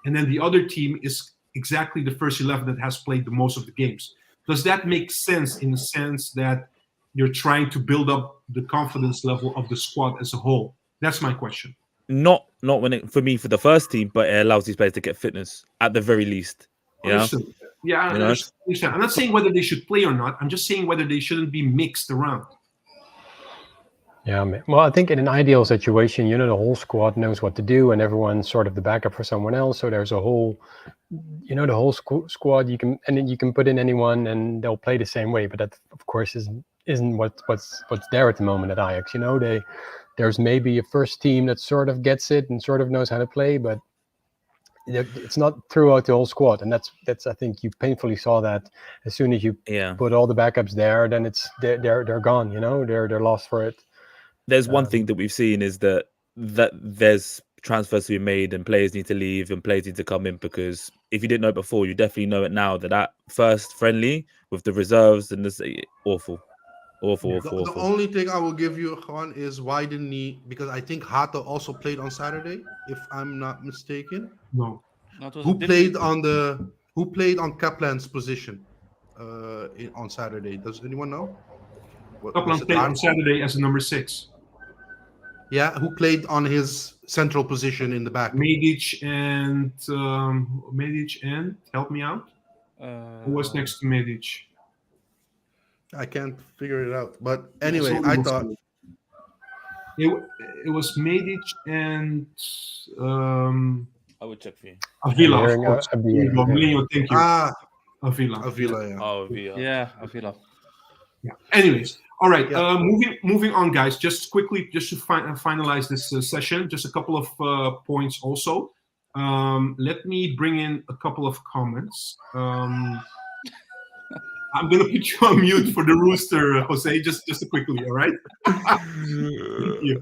And then the other team is exactly the first 11 that has played the most of the games. Does that make sense in the sense that you're trying to build up the confidence level of the squad as a whole? That's my question. Not for me for the first team, but it allows these players to get fitness at the very least. Yeah, I understand. I'm not saying whether they should play or not. I'm just saying whether they shouldn't be mixed around. Yeah, well, I think in an ideal situation, the whole squad knows what to do, and everyone's sort of the backup for someone else. So there's a whole, the whole squad. You can put in anyone, and they'll play the same way. But that, of course, isn't what's there at the moment at Ajax. There's maybe a first team that sort of gets it and sort of knows how to play, but it's not throughout the whole squad. And that's I think you painfully saw that as soon as you put all the backups there, then they're gone. They're lost for it. There's one thing that we've seen is that there's transfers to be made and players need to leave and players need to come in, because if you didn't know it before, you definitely know it now that first friendly with the reserves and this awful. The only thing I will give you, Juan, is why didn't he? Because I think Hato also played on Saturday, if I'm not mistaken. No. Who played on Kaplan's position on Saturday? Does anyone know? Kaplan played on Saturday as a number 6. Yeah, who played on his central position in the back? Medic and help me out. Who was next to Medic? I can't figure it out. But anyway, I thought It was Medic and I would check for you. Avila, of hearing course. Avila, There you go. yeah. Mourinho, thank you. Avila. Avila, yeah. Oh, VR. Yeah, I feel like. Yeah. Anyways, all right. Yeah. Moving on, guys. Just quickly, just to finalize this session, just a couple of points also. Let me bring in a couple of comments. I'm gonna put you on mute for the rooster, Jose. Just quickly, all right? Thank you.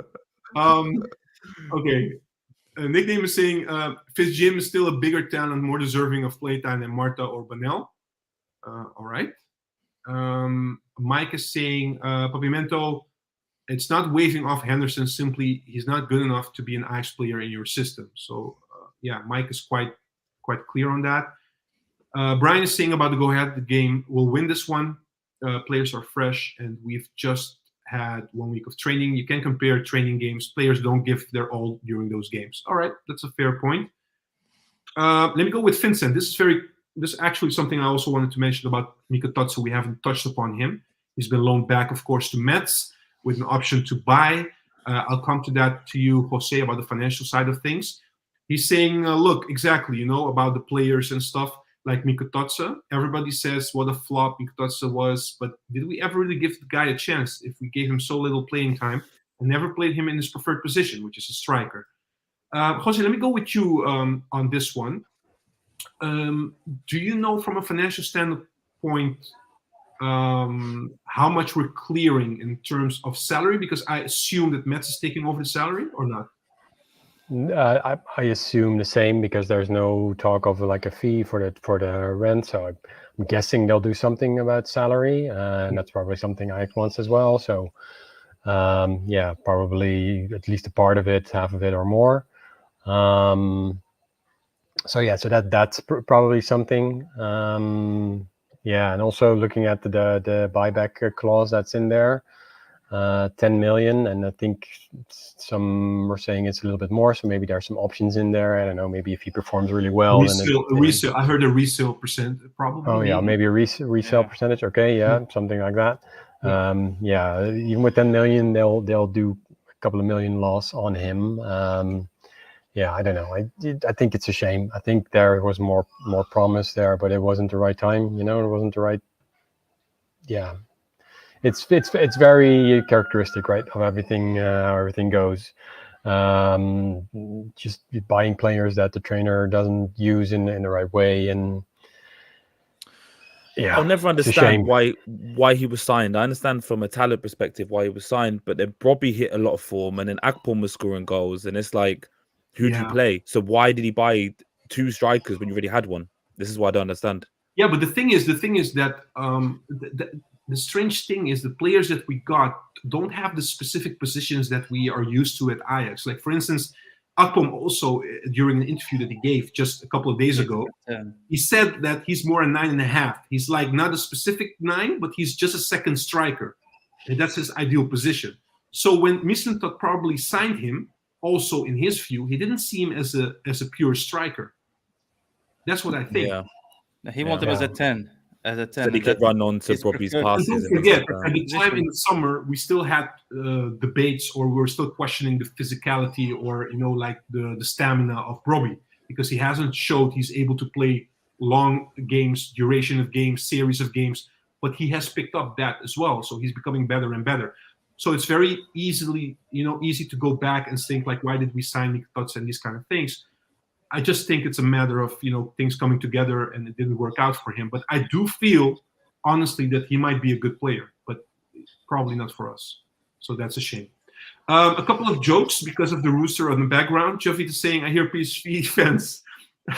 Okay. Nickname is saying Fitz-Jim is still a bigger talent, more deserving of playtime than Marta or Banel. All right. Mike is saying Pavimento, it's not waving off Henderson, simply he's not good enough to be an Ajax player in your system. So yeah, Mike is quite clear on that. Brian is saying about the go-ahead, the game will win this one. Players are fresh, and we've just had 1 week of training. You can compare training games. Players don't give their all during those games. All right, that's a fair point. Let me go with Vincent. This is actually something I also wanted to mention about Mikototsu. We haven't touched upon him. He's been loaned back, of course, to Metz with an option to buy. I'll come to that to you, Jose, about the financial side of things. He's saying, look, exactly, about the players and stuff like Mikototsu. Everybody says what a flop Mikototsu was, but did we ever really give the guy a chance if we gave him so little playing time and never played him in his preferred position, which is a striker? Jose, let me go with you on this one. Do you know from a financial standpoint how much we're clearing in terms of salary? Because I assume that Metz is taking over the salary, or not? I assume the same, because there's no talk of like a fee for the rent. So I'm guessing they'll do something about salary, and that's probably something Ajax wants as well. So yeah, probably at least a part of it, half of it or more. So yeah, so that's probably something. Yeah, and also looking at the buyback clause that's in there, 10 million, and I think some were saying it's a little bit more, so maybe there's some options in there. I don't know, maybe if he performs really well, resale. I heard a resale percent, probably. Oh yeah, maybe a resale percentage. Okay, yeah, something like that. Yeah, even with 10 million, they'll do a couple of million loss on him. Yeah, I don't know. I think it's a shame. I think there was more promise there, but it wasn't the right time. It wasn't the right. Yeah, it's very characteristic, right, of everything. How everything goes. Just buying players that the trainer doesn't use in the right way, and yeah, I'll never understand why he was signed. I understand from a talent perspective why he was signed, but then Bobby hit a lot of form, and then Akpom was scoring goals, and it's like, who do you play? So why did he buy two strikers when you already had one? This is what I don't understand. Yeah, but the thing is that the strange thing is the players that we got don't have the specific positions that we are used to at Ajax. Like, for instance, Akpom also, during an interview that he gave just a couple of days ago, he said that he's more a 9.5. He's like not a specific 9, but he's just a second striker. And that's his ideal position. So when Mislintat probably signed him, also in his view, he didn't see him as a pure striker. That's what I think. Yeah. He wanted him as a 10. As a 10. So he could run on to Bobby's passes. And don't forget, at the time in the summer, we still had debates, or we were still questioning the physicality or, like the stamina of Bobby, because he hasn't showed he's able to play long games, duration of games, series of games, but he has picked up that as well. So he's becoming better and better. So it's very easy to go back and think like, why did we sign Mikototsu and these kind of things? I just think it's a matter of, things coming together and it didn't work out for him. But I do feel, honestly, that he might be a good player, but probably not for us. So that's a shame. A couple of jokes because of the rooster on the background. Jeffy is saying, I hear PSV fans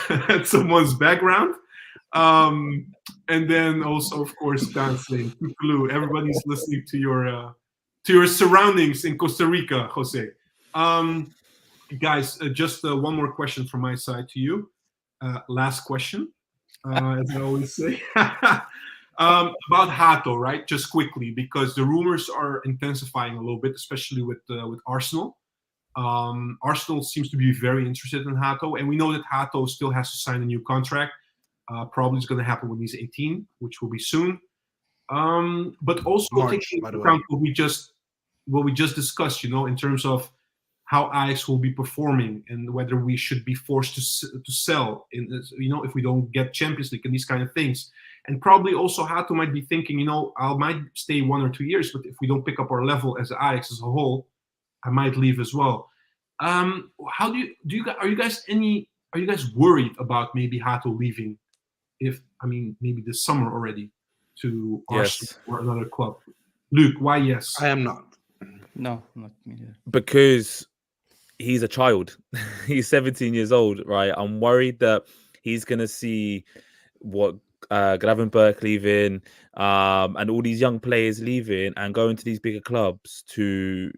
at someone's background. And then also, of course, Dan saying, everybody's listening to your surroundings in Costa Rica, Jose. Guys, just one more question from my side to you. Last question, as I always say. About Hato, right? Just quickly, because the rumors are intensifying a little bit, especially with Arsenal. Arsenal seems to be very interested in Hato, and we know that Hato still has to sign a new contract. Probably it's going to happen when he's 18, which will be soon. But also taking into account what we just what we just discussed, in terms of how Ajax will be performing and whether we should be forced to sell, if we don't get Champions League and these kind of things. And probably also Hato might be thinking, I might stay 1 or 2 years, but if we don't pick up our level as Ajax as a whole, I might leave as well. How are you guys worried about maybe Hato leaving? Maybe this summer already to Arsenal or another club. Luke, why yes? I am not. No, not me either. Because he's a child. He's 17 years old, right? I'm worried that he's going to see what Gravenberch leaving and all these young players leaving and going to these bigger clubs to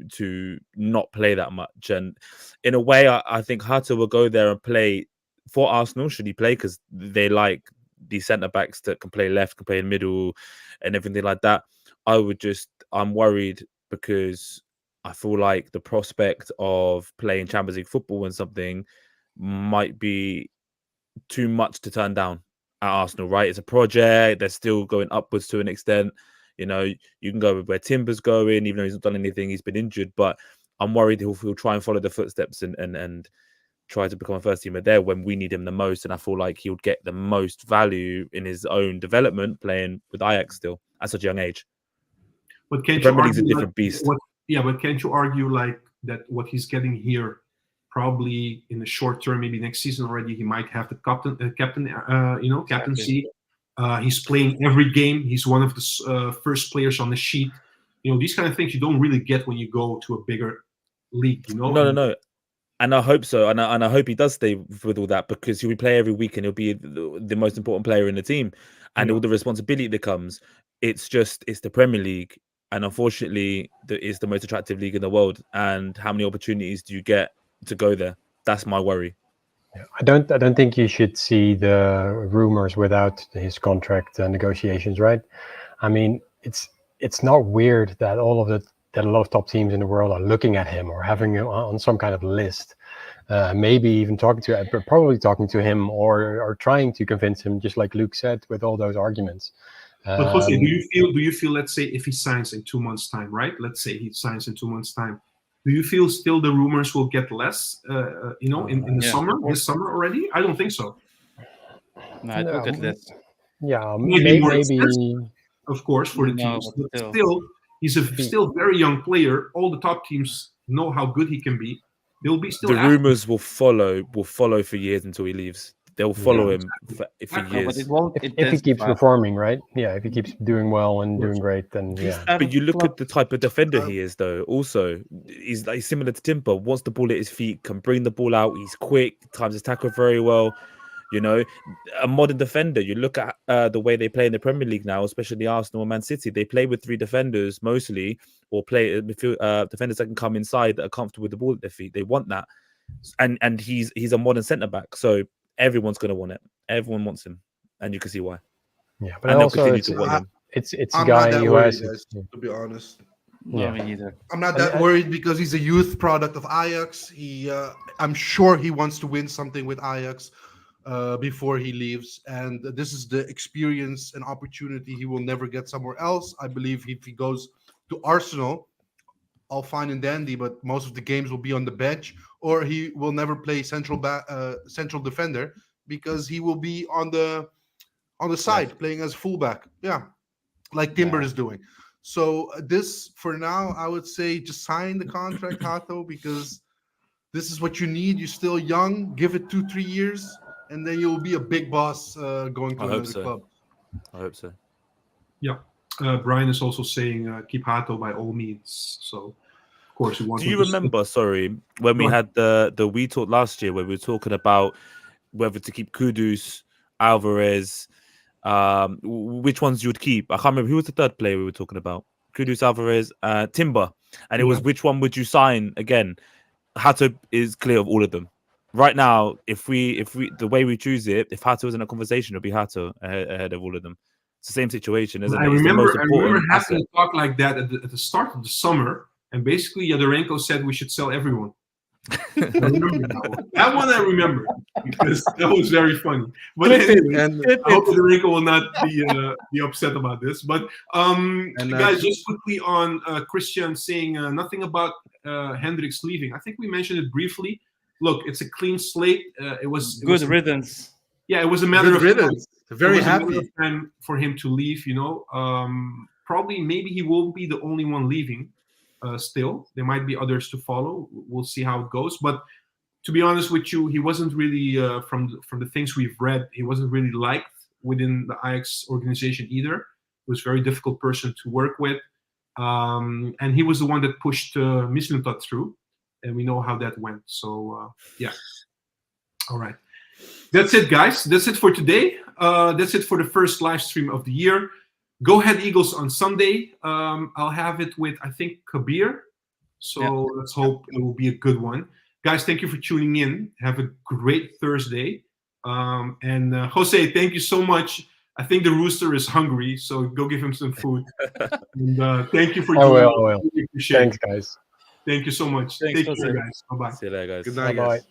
not play that much. And in a way, I think Hato will go there and play for Arsenal, should he play, because they like these centre-backs that can play left, can play in middle and everything like that. I'm worried because I feel like the prospect of playing Champions League football and something might be too much to turn down at Arsenal, right? It's a project. They're still going upwards to an extent. You can go with where Timber's going, even though he's not done anything. He's been injured, but I'm worried he'll try and follow the footsteps and try to become a first teamer there when we need him the most. And I feel like he would get the most value in his own development playing with Ajax still at such a young age. But can't the you Premier League's a argue different beast. but can't you argue like that what he's getting here, probably in the short term, maybe next season already, he might have the captaincy. He's playing every game. He's one of the first players on the sheet. These kind of things you don't really get when you go to a bigger league. No. And I hope so. And I hope he does stay with all that, because he'll be playing every week and he'll be the most important player in the team. And all the responsibility that comes. It's the Premier League. And unfortunately, it's the most attractive league in the world. And how many opportunities do you get to go there? That's my worry. Yeah, I don't think you should see the rumors without his contract negotiations, right? I mean, it's not weird that that a lot of top teams in the world are looking at him or having him on some kind of list, maybe even probably talking to him or trying to convince him, just like Luke said, with all those arguments. But Jose, do you feel, let's say, if he signs in 2 months' time, right? Let's say he signs in 2 months' time. Do you feel still the rumors will get less, in the summer, this summer already? I don't think so. No, it will get less. Yeah, maybe. Maybe. Of course, for the teams. But still, he's still very young player. All the top teams know how good he can be. They'll be still. The rumors will follow for years until he leaves. They'll follow him for years. If he keeps performing, right? Yeah, if he keeps doing well and doing great, then yeah. But you look at the type of defender he is, though. Also, he's like similar to Timber. Wants the ball at his feet, can bring the ball out. He's quick, times his tackle very well. A modern defender. You look at the way they play in the Premier League now, especially Arsenal and Man City. They play with 3 defenders mostly, or play defenders that can come inside that are comfortable with the ball at their feet. They want that, and he's a modern centre back. So everyone's going to want it. Everyone wants him, and you can see why. Yeah, but also it's a guy who has. To be honest, no, me neither. I'm not that worried because he's a youth product of Ajax. I'm sure he wants to win something with Ajax before he leaves, and this is the experience and opportunity he will never get somewhere else. I believe if he goes to Arsenal, all fine and dandy, but most of the games will be on the bench, or he will never play central defender because he will be on the side playing as fullback. Yeah, like Timber is doing. So this, for now, I would say just sign the contract, Hato, because this is what you need. You're still young. Give it 2-3 years, and then you'll be a big boss going to another club. I hope so. Yeah. Brian is also saying keep Hato by all means. So, of course, we want. Do you remember? Sorry, when we had the weTalk last year, where we were talking about whether to keep Kudus, Alvarez, which ones you would keep? I can't remember who was the third player we were talking about. Kudus, Alvarez, Timber, and it was which one would you sign again? Hato is clear of all of them. Right now, if we the way we choose it, if Hato was in a conversation, it'll be Hato ahead of all of them. It's the same situation, isn't it? I remember having a talk like that at the start of the summer, and basically Yadorenko said we should sell everyone. I remember that one. That one I remember because that was very funny. But Clip it, anyway, And clip I hope it. Federico will not be upset about this. But guys, just quickly on Christian saying nothing about Hendricks leaving. I think we mentioned it briefly. Look, it's a clean slate. It was Good riddance. Yeah, it was a matter good of riddance. Very it was a matter happy. of time for him to leave. Probably maybe he won't be the only one leaving. Still, there might be others to follow. We'll see how it goes. But to be honest with you, he wasn't really from the things we've read. He wasn't really liked within the Ajax organization either. He was a very difficult person to work with, and he was the one that pushed Mislintat through, and we know how that went. So yeah, all right. That's it, guys. That's it for today. That's it for the first live stream of the year. Go Ahead Eagles on Sunday. I'll have it with, I think, Kabir. So let's hope it will be a good one. Guys, thank you for tuning in. Have a great Thursday. And Jose, thank you so much. I think the rooster is hungry, so go give him some food. And thank you for joining. I will. Really appreciate Thanks, it. guys. Thank you so much. Thanks, Take care, Jose. guys. Bye-bye. See you later, guys. Good night, Bye-bye. guys.